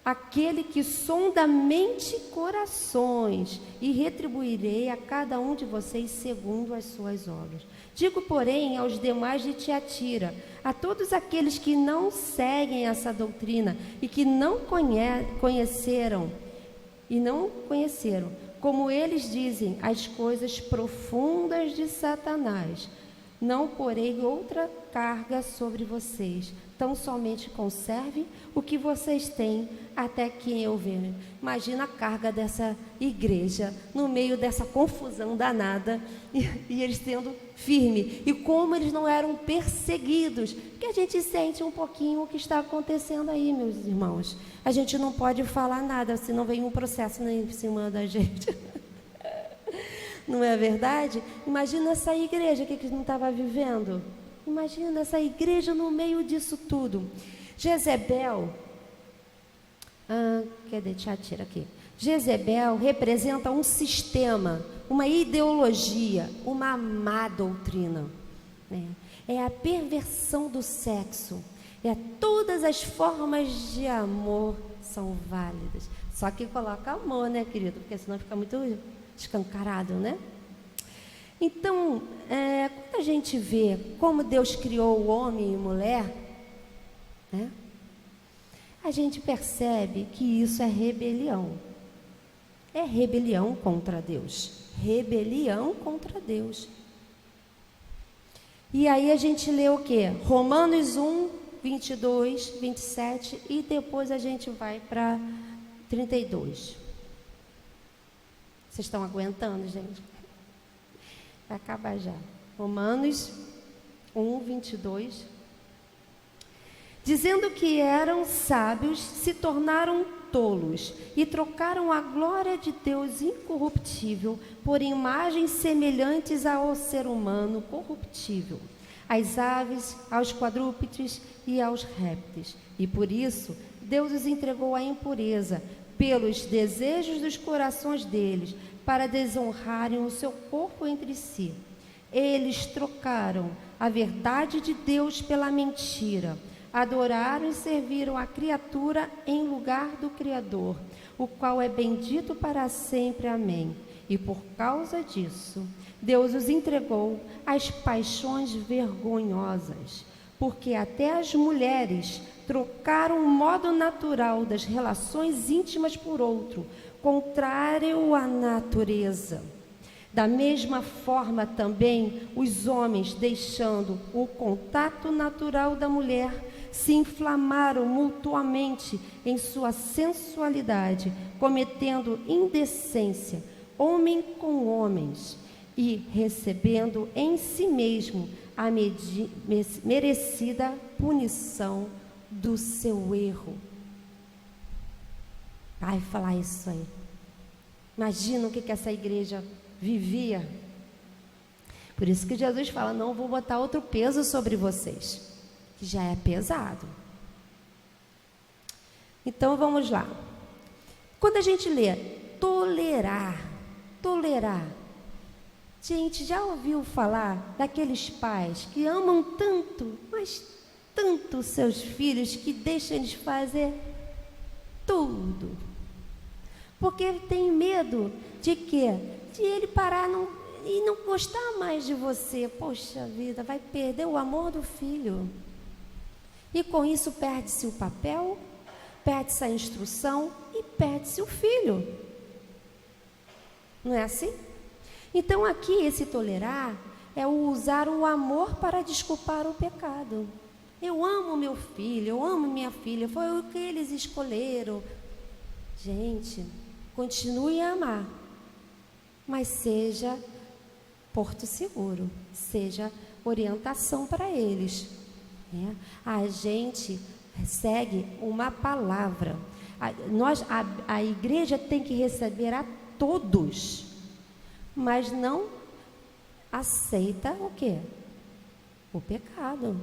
aquele que sonda mente e corações, e retribuirei a cada um de vocês segundo as suas obras. Digo, porém, aos demais de Tiatira, a todos aqueles que não seguem essa doutrina e que não conheceram, como eles dizem, as coisas profundas de Satanás, não porei outra carga sobre vocês, tão somente conserve o que vocês têm até que eu venha. Imagina a carga dessa igreja no meio dessa confusão danada e eles sendo firmes. E como eles não eram perseguidos, porque a gente sente um pouquinho o que está acontecendo aí, meus irmãos. A gente não pode falar nada, senão vem um processo em cima da gente. Não é verdade? Imagina essa igreja que não estava vivendo. Imagina essa igreja no meio disso tudo. Jezebel, Tiatira aqui. Jezebel representa um sistema, uma ideologia, uma má doutrina, né? É a perversão do sexo. Todas as formas de amor são válidas. Só que coloca amor, né, querido? Porque senão fica muito escancarado, né? Então, quando a gente vê como Deus criou o homem e mulher, né, a gente percebe que isso é rebelião. É rebelião contra Deus. Rebelião contra Deus. E aí a gente lê o quê? Romanos 1, 22, 27 e depois a gente vai para 32. Vocês estão aguentando, gente? Vai acabar já. Romanos 1, 22. Dizendo que eram sábios, se tornaram tolos e trocaram a glória de Deus incorruptível por imagens semelhantes ao ser humano corruptível, às aves, aos quadrúpedes e aos répteis. E por isso, Deus os entregou à impureza pelos desejos dos corações deles, para desonrarem o seu corpo entre si. Eles trocaram a verdade de Deus pela mentira, adoraram e serviram a criatura em lugar do Criador, o qual é bendito para sempre. Amém. E por causa disso, Deus os entregou às paixões vergonhosas, porque até as mulheres trocaram o modo natural das relações íntimas por outro, contrário à natureza. Da mesma forma também, os homens, deixando o contato natural da mulher, se inflamaram mutuamente em sua sensualidade, cometendo indecência, homem com homens, e recebendo em si mesmo a merecida punição do seu erro. Vai falar isso aí. Imagina o que essa igreja vivia. Por isso que Jesus fala, não vou botar outro peso sobre vocês, que já é pesado. Então vamos lá. Quando a gente lê tolerar, gente, já ouviu falar daqueles pais que amam tanto, mas tanto seus filhos, que deixam eles fazer tudo? Porque tem medo de quê? De ele parar e não gostar mais de você. Poxa vida, vai perder o amor do filho. E com isso perde-se o papel, perde-se a instrução e perde-se o filho. Não é assim? Então aqui esse tolerar é o usar o amor para desculpar o pecado. Eu amo meu filho, eu amo minha filha, foi o que eles escolheram. Gente, continue a amar, mas seja porto seguro, seja orientação para eles. Né? A gente segue uma palavra. A igreja tem que receber a todos, mas não aceita o quê? O pecado.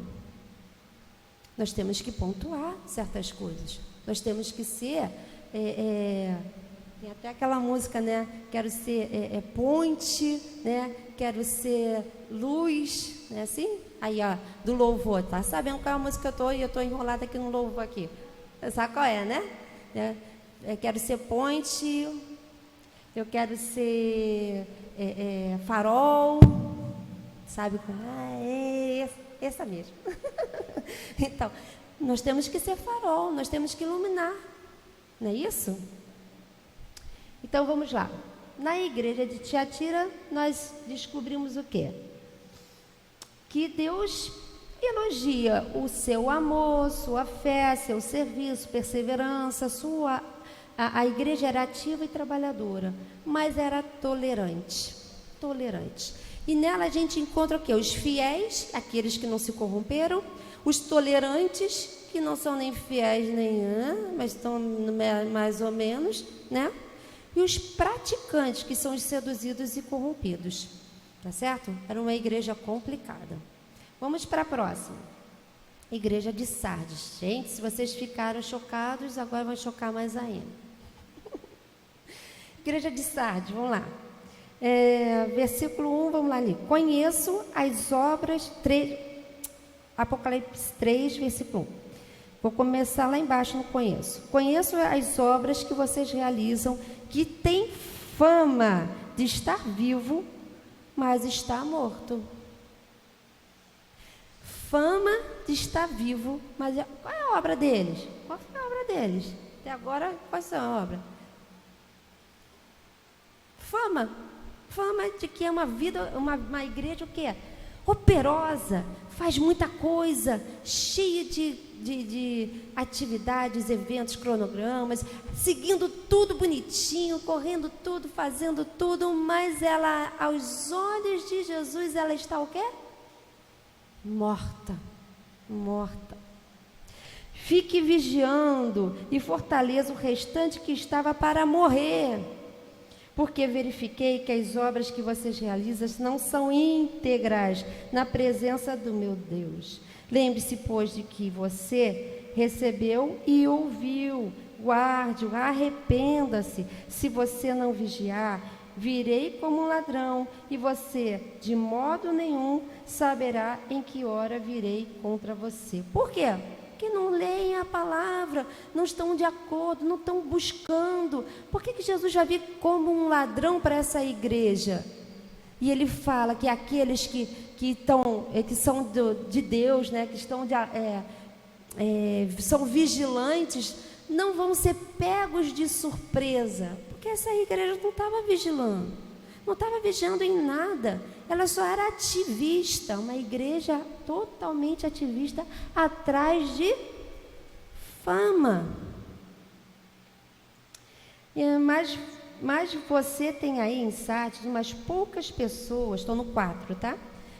Nós temos que pontuar certas coisas. Nós temos que ser... tem até aquela música, né? Quero ser ponte, né? Quero ser luz, né? Assim? Aí, ó, do louvor, tá sabendo qual é a música que eu tô enrolada aqui no louvor aqui. Sabe qual é, né? Eu quero ser ponte, eu quero ser farol, sabe? Essa mesmo. Então, nós temos que ser farol, nós temos que iluminar, não é isso? Então, vamos lá. Na igreja de Tiatira, nós descobrimos o quê? Que Deus elogia o seu amor, sua fé, seu serviço, perseverança, a igreja era ativa e trabalhadora, mas era tolerante. E nela a gente encontra o quê? Os fiéis, aqueles que não se corromperam, os tolerantes, que não são nem fiéis nem mas estão mais ou menos, né? E os praticantes, que são os seduzidos e corrompidos. Tá certo? Era uma igreja complicada. Vamos para a próxima. Igreja de Sardes. Gente, se vocês ficaram chocados, agora vai chocar mais ainda. Igreja de Sardes, vamos lá. Versículo 1, vamos lá ali. Conheço as obras... Apocalipse 3, versículo 1. Vou começar lá embaixo no conheço. Conheço as obras que vocês realizam, que têm fama de estar vivo, mas está morto. Fama de estar vivo, mas qual é a obra deles? Qual foi a obra deles? Até agora, quais são a obra? Fama de que é uma vida, uma igreja o quê? Operosa, faz muita coisa, cheia de atividades, eventos, cronogramas, seguindo tudo bonitinho, correndo tudo, fazendo tudo, mas ela, aos olhos de Jesus, ela está o quê? Morta. Fique vigiando e fortaleça o restante que estava para morrer, porque verifiquei que as obras que vocês realizam não são íntegras na presença do meu Deus. Lembre-se, pois, de que você recebeu e ouviu. Guarde-o, arrependa-se. Se você não vigiar, virei como um ladrão, e você, de modo nenhum, saberá em que hora virei contra você. Por quê? Porque não leem a palavra, não estão de acordo, não estão buscando. Por que Jesus vai vir como um ladrão para essa igreja? E ele fala que aqueles que são de Deus, né, que estão são vigilantes, não vão ser pegos de surpresa, porque essa igreja não estava vigilando, não estava vigiando em nada. Ela só era ativista, uma igreja totalmente ativista, atrás de fama. Mas você tem aí em Sardes umas poucas pessoas, estou no 4, tá?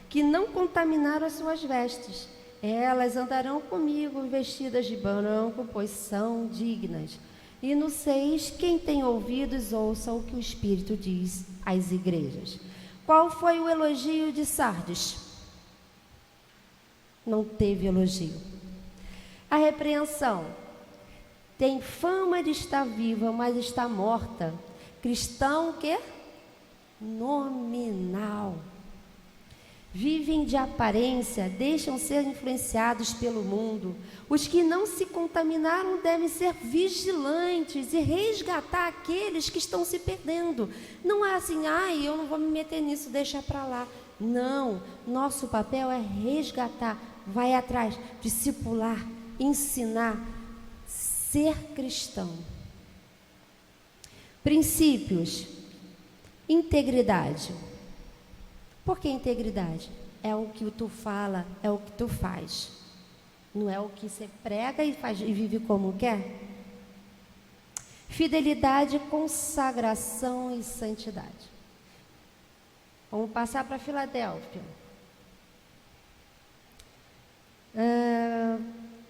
Que não contaminaram as suas vestes. Elas andarão comigo vestidas de branco, pois são dignas. E no 6, quem tem ouvidos, ouça o que o Espírito diz às igrejas. Qual foi o elogio de Sardes? Não teve elogio. A repreensão. Tem fama de estar viva, mas está morta. Cristão que? Nominal. Vivem de aparência, deixam ser influenciados pelo mundo. Os que não se contaminaram devem ser vigilantes e resgatar aqueles que estão se perdendo. Não é assim, eu não vou me meter nisso, deixa para lá. Não, nosso papel é resgatar, vai atrás, discipular, ensinar, ser cristão. Princípios. Integridade. Por que integridade? É o que tu fala, é o que tu faz. Não é o que você prega e faz e vive como quer. Fidelidade, consagração e santidade. Vamos passar para Filadélfia.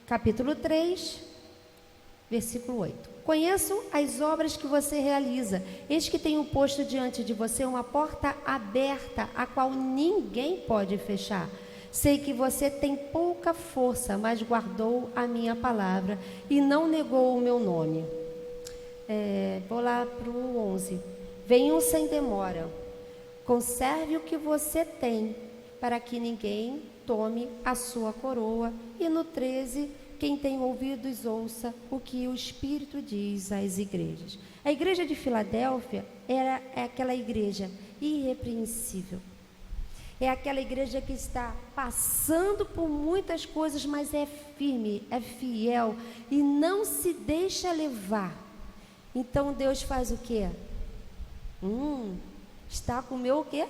Capítulo 3, versículo 8. Conheço as obras que você realiza. Eis que tenho posto diante de você uma porta aberta, a qual ninguém pode fechar. Sei que você tem pouca força, mas guardou a minha palavra e não negou o meu nome. Vou lá para o 11. Venham sem demora. Conserve o que você tem, para que ninguém tome a sua coroa. E no 13, quem tem ouvidos, ouça o que o Espírito diz às igrejas. A igreja de Filadélfia é aquela igreja irrepreensível. É aquela igreja que está passando por muitas coisas, mas é firme, é fiel e não se deixa levar. Então Deus faz o quê? Está com o meu o quê?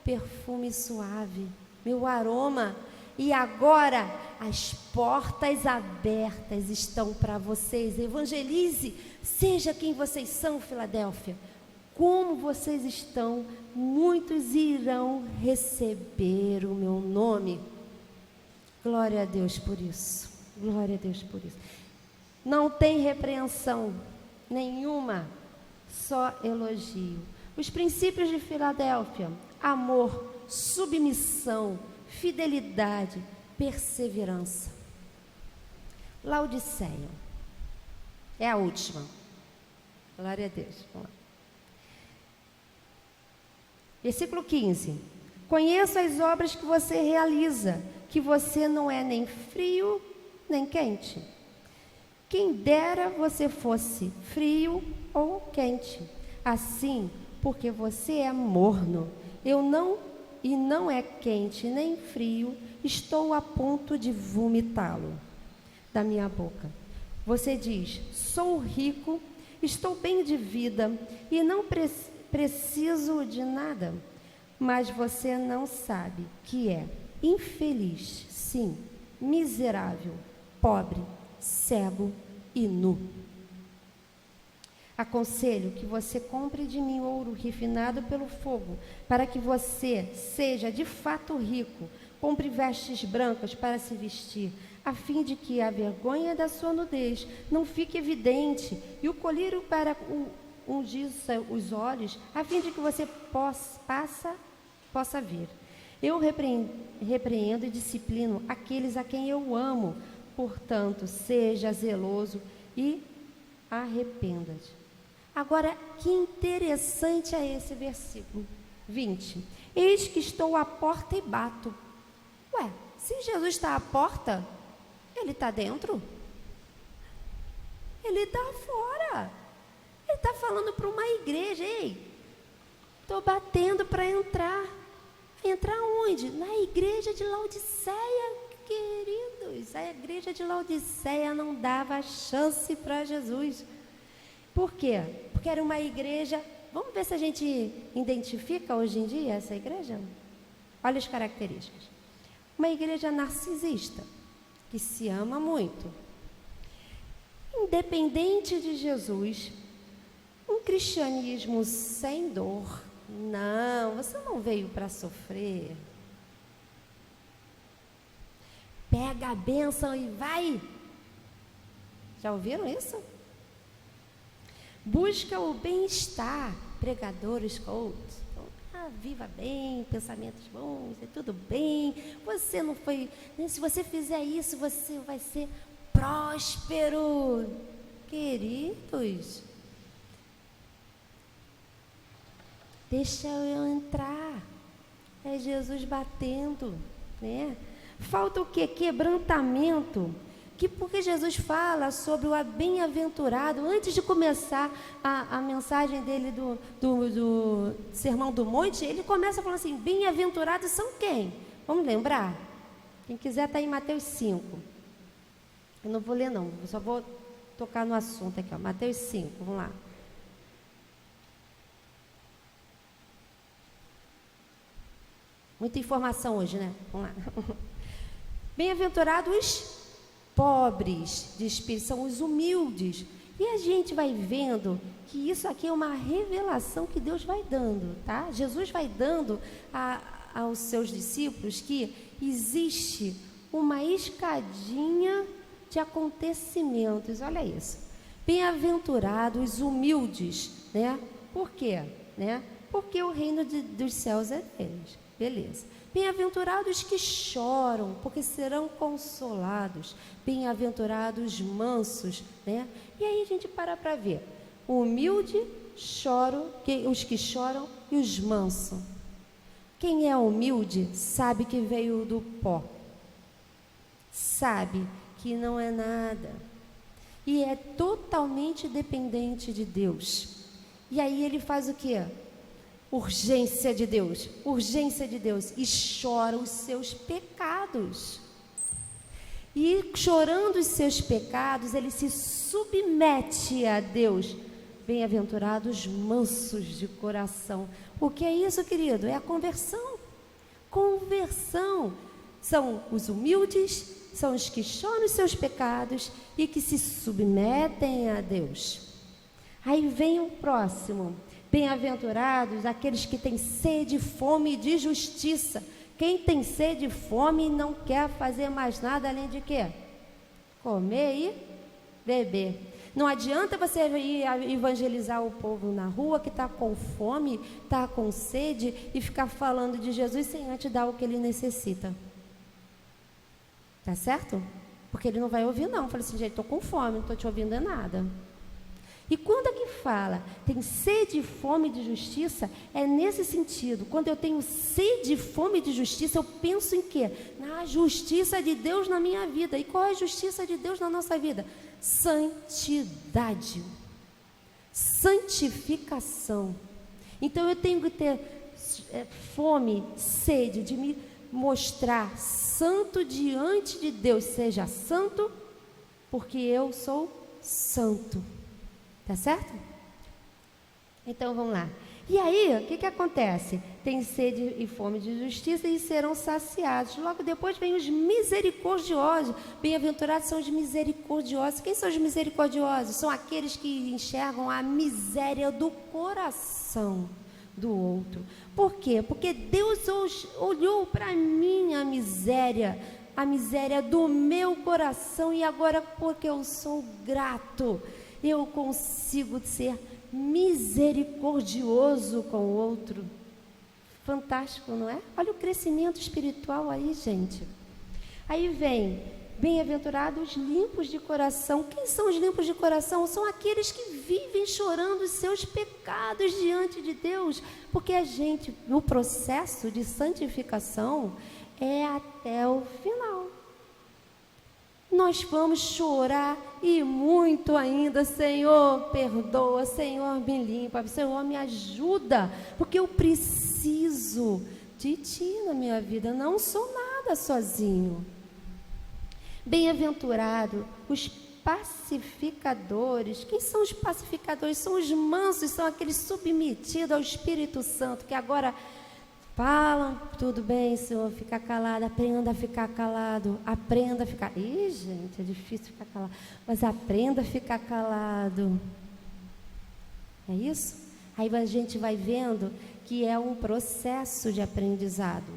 Perfume suave, meu aroma. E agora as portas abertas estão para vocês. Evangelize, seja quem vocês são, Filadélfia. Como vocês estão, muitos irão receber o meu nome. Glória a Deus por isso. Glória a Deus por isso. Não tem repreensão nenhuma, só elogio. Os princípios de Filadélfia: amor, submissão, fidelidade, perseverança. Laodiceia. É a última. Glória a Deus. Vamos lá. Versículo 15. Conheço as obras que você realiza, que você não é nem frio, nem quente. Quem dera você fosse frio ou quente. Assim, porque você é morno, e não é quente nem frio, estou a ponto de vomitá-lo da minha boca. Você diz: sou rico, estou bem de vida e não preciso de nada. Mas você não sabe que é infeliz, sim, miserável, pobre, cego e nu. Aconselho que você compre de mim ouro refinado pelo fogo, para que você seja de fato rico. Compre vestes brancas para se vestir, a fim de que a vergonha da sua nudez não fique evidente, e o colírio para ungir os olhos, a fim de que você possa ver. Eu repreendo e disciplino aqueles a quem eu amo. Portanto, seja zeloso e arrependa-te. Agora, que interessante é esse versículo 20. Eis que estou à porta e bato. Ué, se Jesus está à porta, ele está dentro? Ele está fora. Ele está falando para uma igreja: ei, estou batendo para entrar. Entrar onde? Na igreja de Laodiceia, queridos. A igreja de Laodiceia não dava chance para Jesus. Por quê? Porque era uma igreja Vamos ver se a gente identifica hoje em dia essa igreja? Olha as características. Uma igreja narcisista, que se ama muito. Independente de Jesus, um cristianismo sem dor. Não, você não veio para sofrer. Pega a bênção e vai. Já ouviram isso? Busca o bem-estar. Pregadores, coaches. Viva bem, pensamentos bons, é tudo bem. Você não foi... Se você fizer isso, você vai ser próspero. Queridos, deixa eu entrar. É Jesus batendo, né? Falta o quê? Quebrantamento. Porque Jesus fala sobre o bem-aventurado, antes de começar a mensagem dele do Sermão do Monte, ele começa falando assim, bem-aventurados são quem? Vamos lembrar? Quem quiser está em Mateus 5. Eu não vou ler não, eu só vou tocar no assunto aqui, ó. Mateus 5, vamos lá. Muita informação hoje, né? Vamos lá. Bem-aventurados pobres de espírito, são os humildes. E a gente vai vendo que isso aqui é uma revelação que Deus vai dando, tá? Jesus vai dando aos seus discípulos que existe uma escadinha de acontecimentos. Olha isso. Bem-aventurados humildes, né? Por quê? Né? Porque o reino dos céus é deles. Beleza. Bem-aventurados que choram, porque serão consolados. Bem-aventurados mansos, né? E aí a gente para ver. O humilde, os que choram e os mansos. Quem é humilde sabe que veio do pó. Sabe que não é nada. E é totalmente dependente de Deus. E aí ele faz o quê? Urgência de Deus, e chora os seus pecados. E chorando os seus pecados, ele se submete a Deus. Bem-aventurados mansos de coração. O que é isso, querido? É a conversão. Conversão. São os humildes, são os que choram os seus pecados e que se submetem a Deus. Aí vem o próximo. Bem-aventurados aqueles que têm sede e fome de justiça. Quem tem sede e fome não quer fazer mais nada além de quê? Comer e beber. Não adianta você ir evangelizar o povo na rua que está com fome, está com sede e ficar falando de Jesus sem antes dar o que ele necessita. Tá certo? Porque ele não vai ouvir não. Fala assim, gente, estou com fome, não estou te ouvindo nada. E quando é que fala, tem sede e fome de justiça, é nesse sentido. Quando eu tenho sede e fome de justiça, eu penso em quê? Na justiça de Deus na minha vida. E qual é a justiça de Deus na nossa vida? Santidade. Santificação. Então eu tenho que ter fome, sede de me mostrar santo diante de Deus. Seja santo, porque eu sou santo. Tá certo? Então vamos lá. E aí, o que acontece? Tem sede e fome de justiça e serão saciados. Logo depois vem os misericordiosos. Bem-aventurados são os misericordiosos. Quem são os misericordiosos? São aqueles que enxergam a miséria do coração do outro. Por quê? Porque Deus olhou para mim a miséria do meu coração, e agora, porque eu sou grato, eu consigo ser misericordioso com o outro. Fantástico, não é? Olha o crescimento espiritual aí, gente. Aí vem, bem-aventurados limpos de coração. Quem são os limpos de coração? São aqueles que vivem chorando os seus pecados diante de Deus, porque a gente, no processo de santificação, é até o final. Nós vamos chorar e muito ainda. Senhor, perdoa, Senhor, me limpa, Senhor, me ajuda, porque eu preciso de Ti na minha vida, não sou nada sozinho. Bem-aventurado os pacificadores. Quem são os pacificadores? São os mansos, são aqueles submetidos ao Espírito Santo, que agora falam, tudo bem, Senhor, fica calado, aprenda a ficar calado, aprenda a ficar... Ih, gente, é difícil ficar calado, mas aprenda a ficar calado. É isso? Aí a gente vai vendo que é um processo de aprendizado.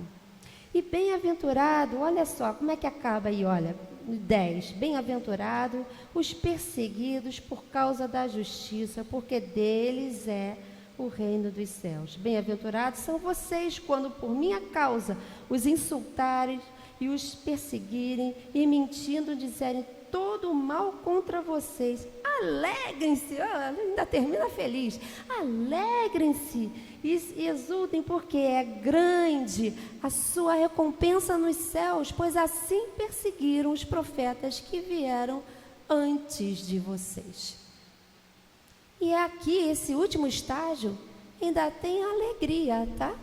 E bem-aventurado, olha só, como é que acaba aí, olha, 10. Bem-aventurado os perseguidos por causa da justiça, porque deles é o reino dos céus. Bem-aventurados são vocês quando por minha causa os insultarem e os perseguirem e mentindo disserem todo o mal contra vocês. Alegrem-se, ainda termina feliz. Alegrem-se e exultem, porque é grande a sua recompensa nos céus, pois assim perseguiram os profetas que vieram antes de vocês. E aqui, esse último estágio, ainda tem alegria, tá?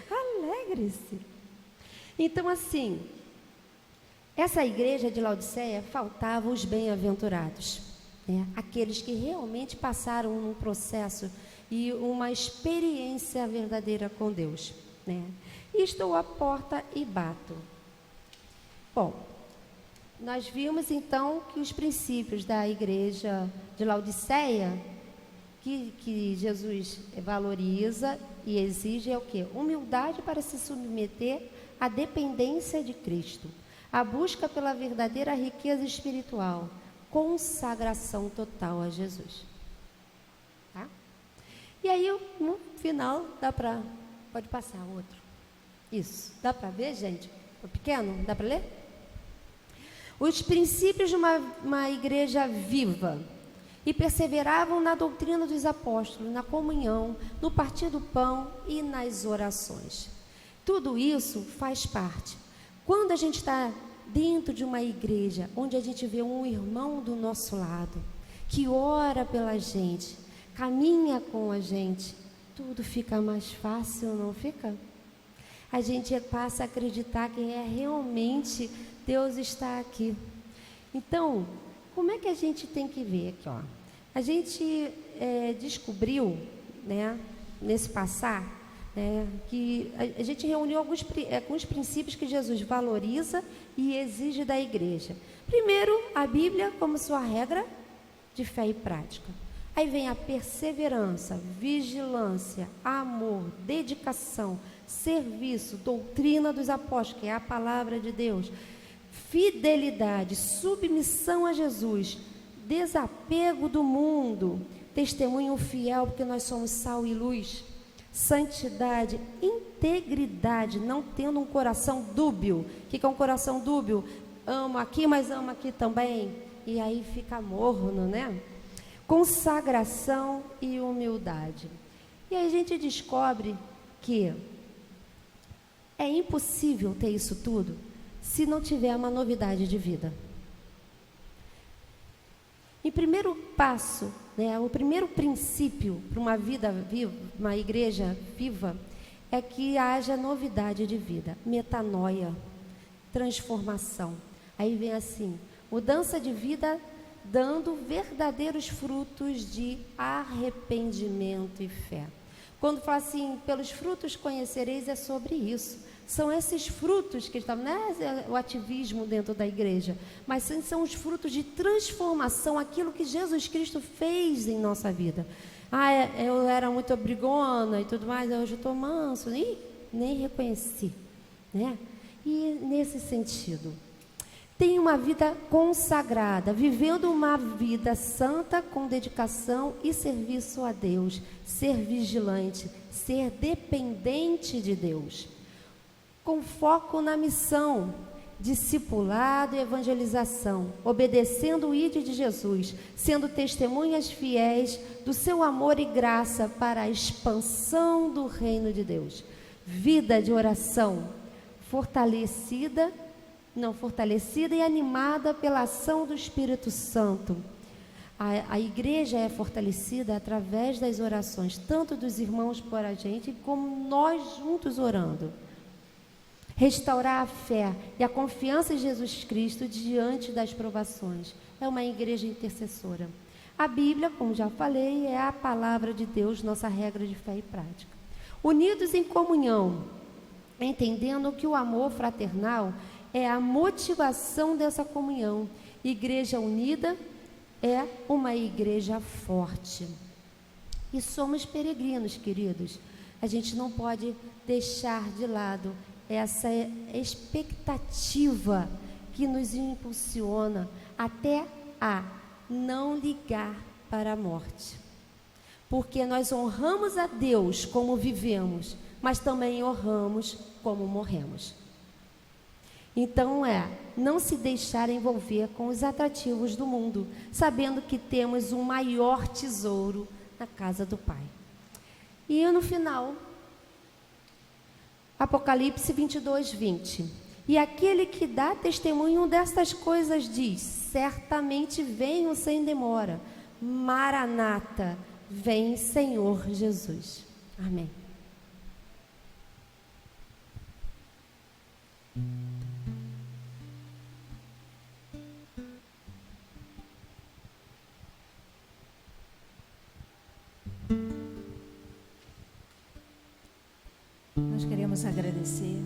Alegre-se. Então, assim, essa igreja de Laodiceia faltavam os bem-aventurados, né? Aqueles que realmente passaram um processo e uma experiência verdadeira com Deus, né? Estou à porta e bato. Bom, nós vimos então que os princípios da igreja de Laodiceia, que Jesus valoriza e exige, é o quê? Humildade para se submeter à dependência de Cristo, a busca pela verdadeira riqueza espiritual, consagração total a Jesus. Tá? E aí, no final, pode passar outro. Isso, dá para ver, gente? O pequeno, dá para ler? Os princípios de uma igreja viva, e perseveravam na doutrina dos apóstolos, na comunhão, no partir do pão e nas orações. Tudo isso faz parte. Quando a gente está dentro de uma igreja, onde a gente vê um irmão do nosso lado, que ora pela gente, caminha com a gente, tudo fica mais fácil, não fica? A gente passa a acreditar que realmente Deus está aqui. Então, como é que a gente tem que ver aqui, ó? A gente descobriu, né, nesse passar, que a gente reuniu alguns princípios que Jesus valoriza e exige da igreja. Primeiro, a Bíblia como sua regra de fé e prática. Aí vem a perseverança, vigilância, amor, dedicação, serviço, doutrina dos apóstolos, que é a palavra de Deus, fidelidade, submissão a Jesus, desapego do mundo, testemunho fiel, porque nós somos sal e luz, santidade, integridade, não tendo um coração dúbio. O que é um coração dúbio? Amo aqui, mas amo aqui também, e aí fica morno, né? Consagração e humildade. E aí a gente descobre que é impossível ter isso tudo se não tiver uma novidade de vida. Em primeiro passo, o primeiro princípio para uma vida viva, uma igreja viva, é que haja novidade de vida, metanoia, transformação. Aí vem assim, mudança de vida dando verdadeiros frutos de arrependimento e fé. Quando fala assim, pelos frutos conhecereis, é sobre isso. São esses frutos que estavam, não é o ativismo dentro da igreja, mas são os frutos de transformação, aquilo que Jesus Cristo fez em nossa vida. Eu era muito brigona e tudo mais, hoje eu estou manso, nem reconheci, né? E nesse sentido, tem uma vida consagrada, vivendo uma vida santa com dedicação e serviço a Deus, ser vigilante, ser dependente de Deus, com foco na missão, discipulado e evangelização, obedecendo o ID de Jesus, sendo testemunhas fiéis do seu amor e graça para a expansão do reino de Deus. Vida de oração, fortalecida e animada pela ação do Espírito Santo. A igreja é fortalecida através das orações, tanto dos irmãos por a gente, como nós juntos orando. restaurar a fé e a confiança em Jesus Cristo diante das provações. É uma igreja intercessora. A Bíblia, como já falei, é a palavra de Deus, nossa regra de fé e prática. Unidos em comunhão, entendendo que o amor fraternal é a motivação dessa comunhão. Igreja unida é uma igreja forte. E somos peregrinos, queridos. A gente não pode deixar de lado essa expectativa que nos impulsiona até a não ligar para a morte. Porque nós honramos a Deus como vivemos, mas também honramos como morremos. Então não se deixar envolver com os atrativos do mundo, sabendo que temos um maior tesouro na casa do Pai. E no final, Apocalipse 22:20. E aquele que dá testemunho destas coisas diz: certamente venho sem demora. Maranata, vem Senhor Jesus. Amém. Nós queremos agradecer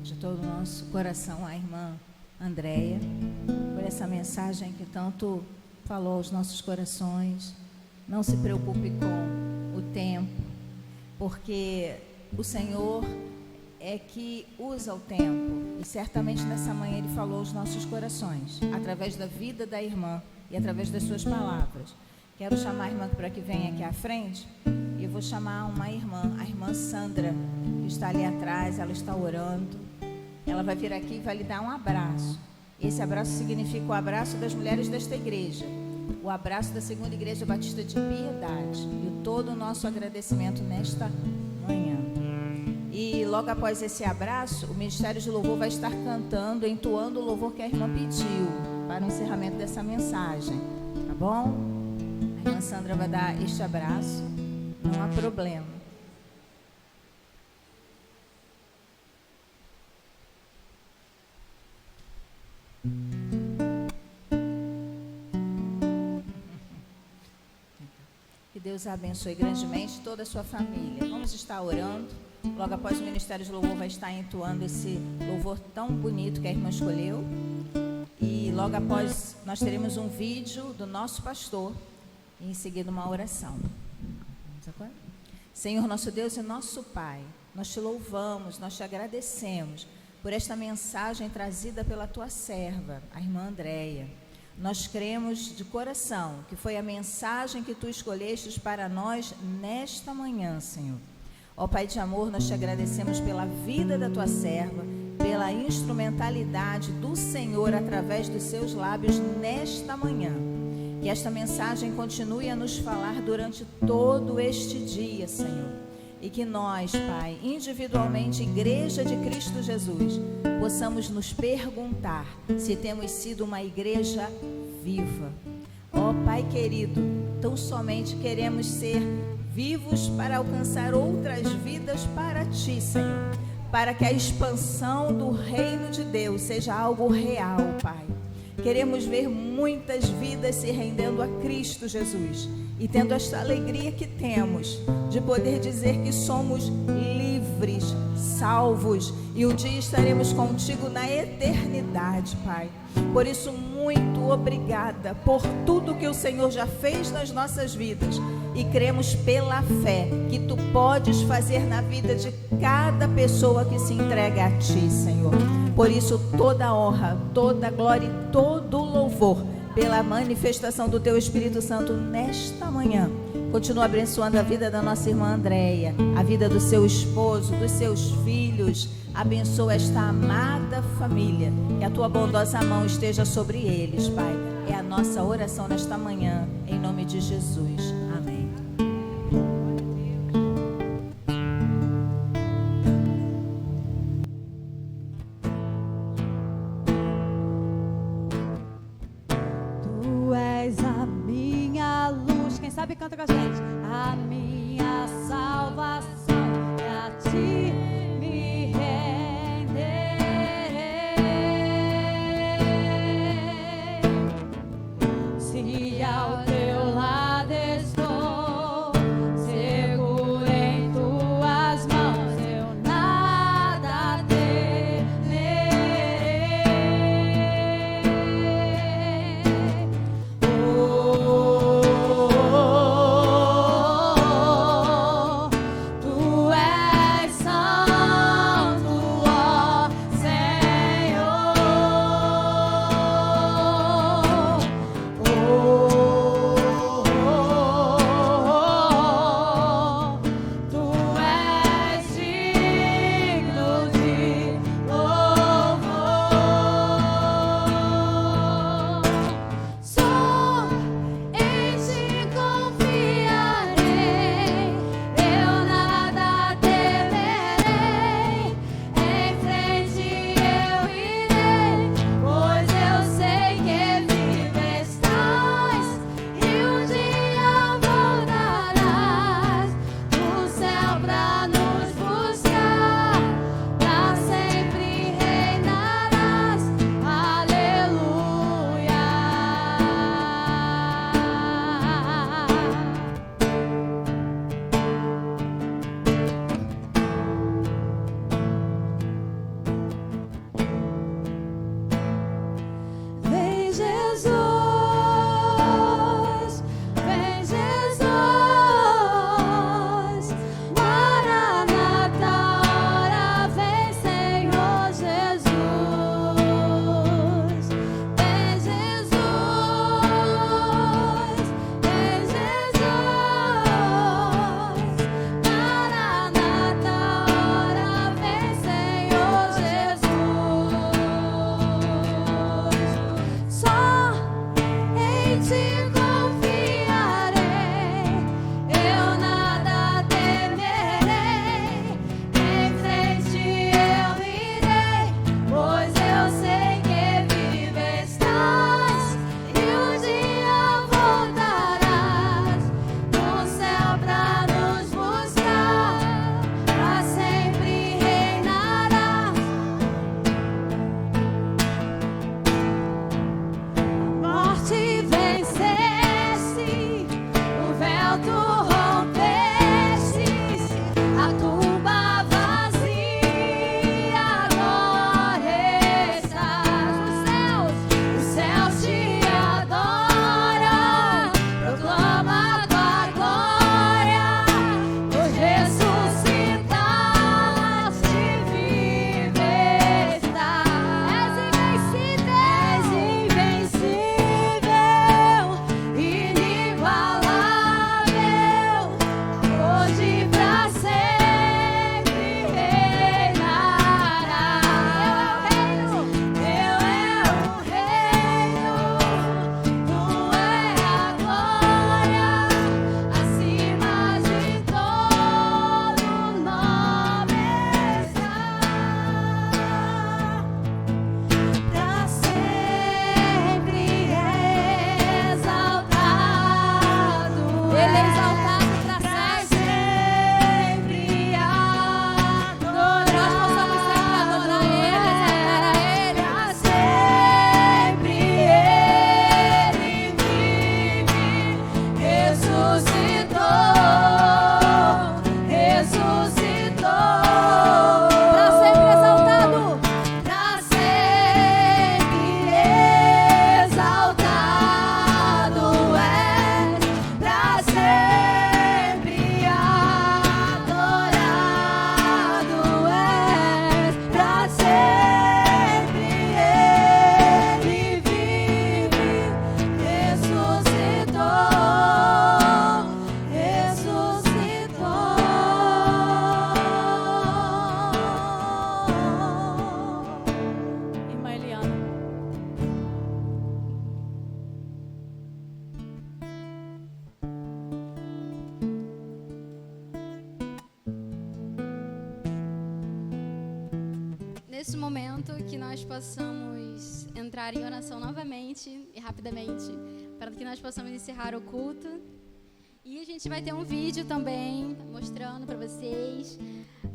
de todo o nosso coração à irmã Andréia por essa mensagem que tanto falou aos nossos corações. Não se preocupe com o tempo, porque o Senhor é que usa o tempo, e certamente nessa manhã Ele falou aos nossos corações, através da vida da irmã e através das suas palavras. Quero chamar a irmã para que venha aqui à frente, e eu vou chamar uma irmã, a irmã Sandra, que está ali atrás. Ela está orando. Ela vai vir aqui e vai lhe dar um abraço. Esse abraço significa o abraço das mulheres desta igreja, o abraço da Segunda Igreja Batista de Piedade, e todo o nosso agradecimento nesta manhã. E logo após esse abraço, o Ministério de Louvor vai estar cantando, entoando o louvor que a irmã pediu para o encerramento dessa mensagem, tá bom? A irmã Sandra vai dar este abraço, não há problema. Que Deus abençoe grandemente toda a sua família. Vamos estar orando. Logo após o Ministério de Louvor vai estar entoando esse louvor tão bonito que a irmã escolheu. E logo após nós teremos um vídeo do nosso pastor e em seguida uma oração. Vamos agora? Senhor nosso Deus e nosso Pai, nós te louvamos, nós te agradecemos por esta mensagem trazida pela tua serva, a irmã Andréia. Nós cremos de coração que foi a mensagem que tu escolhestes para nós nesta manhã, Senhor. Ó Pai de amor, nós te agradecemos pela vida da tua serva, pela instrumentalidade do Senhor através dos seus lábios nesta manhã. Que esta mensagem continue a nos falar durante todo este dia, Senhor. E que nós, Pai, individualmente, Igreja de Cristo Jesus, possamos nos perguntar se temos sido uma igreja viva. Ó Pai querido, tão somente queremos ser vivos para alcançar outras vidas para Ti, Senhor. Para que a expansão do reino de Deus seja algo real, Pai. Queremos ver muitas vidas se rendendo a Cristo Jesus e tendo esta alegria que temos de poder dizer que somos livres, salvos e um dia estaremos contigo na eternidade, Pai. Por isso, muito obrigada por tudo que o Senhor já fez nas nossas vidas e cremos pela fé que Tu podes fazer na vida de cada pessoa que se entrega a Ti, Senhor. Por isso, toda a honra, toda a glória e todo o louvor pela manifestação do Teu Espírito Santo nesta manhã. Continua abençoando a vida da nossa irmã Andréia, a vida do seu esposo, dos seus filhos. Abençoa esta amada família. Que a Tua bondosa mão esteja sobre eles, Pai. É a nossa oração nesta manhã, em nome de Jesus. Amém. Tu és a minha luz. Quem sabe canta com a gente. A minha salvação, e a Ti me renderei. nesse momento que nós possamos entrar em oração novamente e rapidamente, para que nós possamos encerrar o culto. E a gente vai ter um vídeo também mostrando para vocês.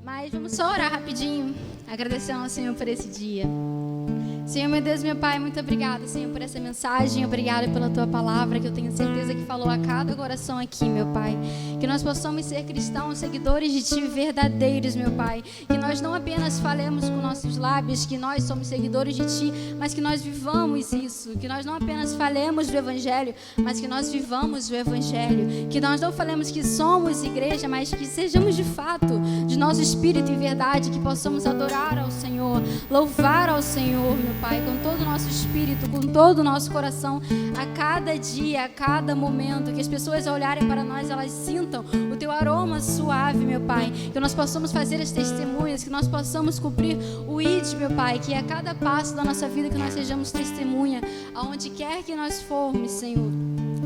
Mas vamos só orar rapidinho, agradecendo ao Senhor por esse dia. Senhor, meu Deus, meu Pai, muito obrigada, Senhor, por essa mensagem. Obrigada pela Tua palavra, que eu tenho certeza que falou a cada coração aqui, meu Pai. Que nós possamos ser cristãos, seguidores de Ti verdadeiros, meu Pai. Que nós não apenas falemos com nossos lábios que nós somos seguidores de Ti, mas que nós vivamos isso. Que nós não apenas falemos do Evangelho, mas que nós vivamos o Evangelho. Que nós não falemos que somos igreja, mas que sejamos de fato, de nosso espírito e verdade, que possamos adorar ao Senhor, louvar ao Senhor, meu Pai, com todo o nosso espírito, com todo o nosso coração, a cada dia, a cada momento, que as pessoas ao olharem para nós, elas sintam o Teu aroma suave, meu Pai, que nós possamos fazer as testemunhas, que nós possamos cumprir o ID, meu Pai, que a cada passo da nossa vida que nós sejamos testemunha, aonde quer que nós formos, Senhor,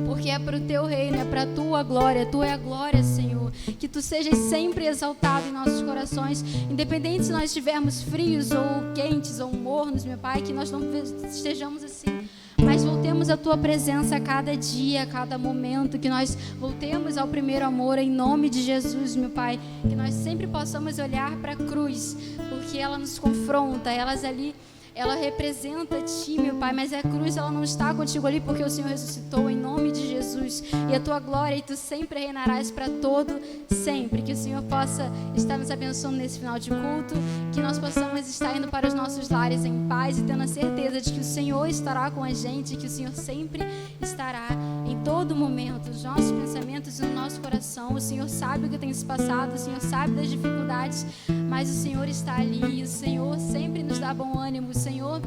porque é para o Teu reino, é para a Tua glória, Tu é a glória, Senhor, que Tu sejas sempre exaltado em nossos corações, independente se nós estivermos frios ou quentes ou mornos, meu Pai, que nós não estejamos assim, mas voltemos à Tua presença a cada dia, a cada momento, que nós voltemos ao primeiro amor em nome de Jesus, meu Pai, que nós sempre possamos olhar para a cruz, porque ela nos confronta, ela representa Ti, meu Pai, mas a cruz ela não está contigo ali porque o Senhor ressuscitou em nome de Jesus, e a Tua glória, e Tu sempre reinarás para todo sempre. Que o Senhor possa estar nos abençoando nesse final de culto, que nós possamos estar indo para os nossos lares em paz e tendo a certeza de que o Senhor estará com a gente, que o Senhor sempre estará em todo momento, nos nossos pensamentos e no nosso coração. O Senhor sabe o que tem se passado, o Senhor sabe das dificuldades, mas o Senhor está ali, o Senhor sempre nos dá bom ânimo, o Senhor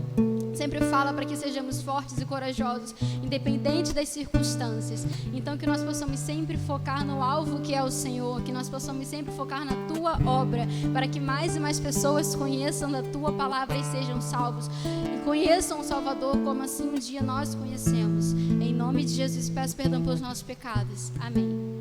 sempre fala para que sejamos fortes e corajosos, independente das circunstâncias. Então que nós possamos sempre focar no alvo que é o Senhor, que nós possamos sempre focar na Tua obra, para que mais e mais pessoas conheçam da Tua palavra e sejam salvos, e conheçam o Salvador como assim um dia nós conhecemos. Em nome de Jesus, peço perdão pelos nossos pecados. Amém.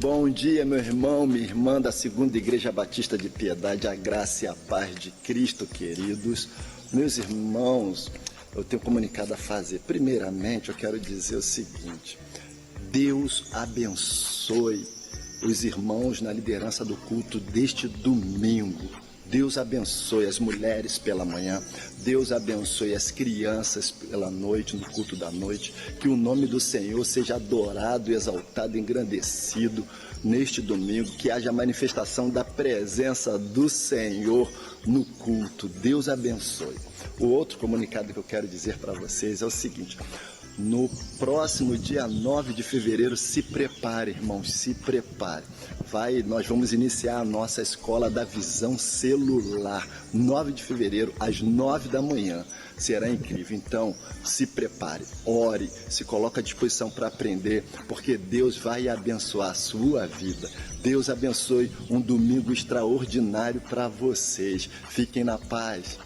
Bom dia, meu irmão, minha irmã da Segunda Igreja Batista de Piedade, a graça e a paz de Cristo, queridos. Meus irmãos, eu tenho comunicado a fazer. Primeiramente, eu quero dizer o seguinte: Deus abençoe os irmãos na liderança do culto deste domingo. Deus abençoe as mulheres pela manhã, Deus abençoe as crianças pela noite, no culto da noite, que o nome do Senhor seja adorado, exaltado, engrandecido neste domingo, que haja manifestação da presença do Senhor no culto. Deus abençoe. O outro comunicado que eu quero dizer para vocês é o seguinte: no próximo dia 9 de fevereiro, se prepare, irmãos, se prepare. Nós vamos iniciar a nossa escola da visão celular, 9 de fevereiro, às 9 da manhã. Será incrível. Então, se prepare, ore, se coloque à disposição para aprender, porque Deus vai abençoar a sua vida. Deus abençoe um domingo extraordinário para vocês. Fiquem na paz.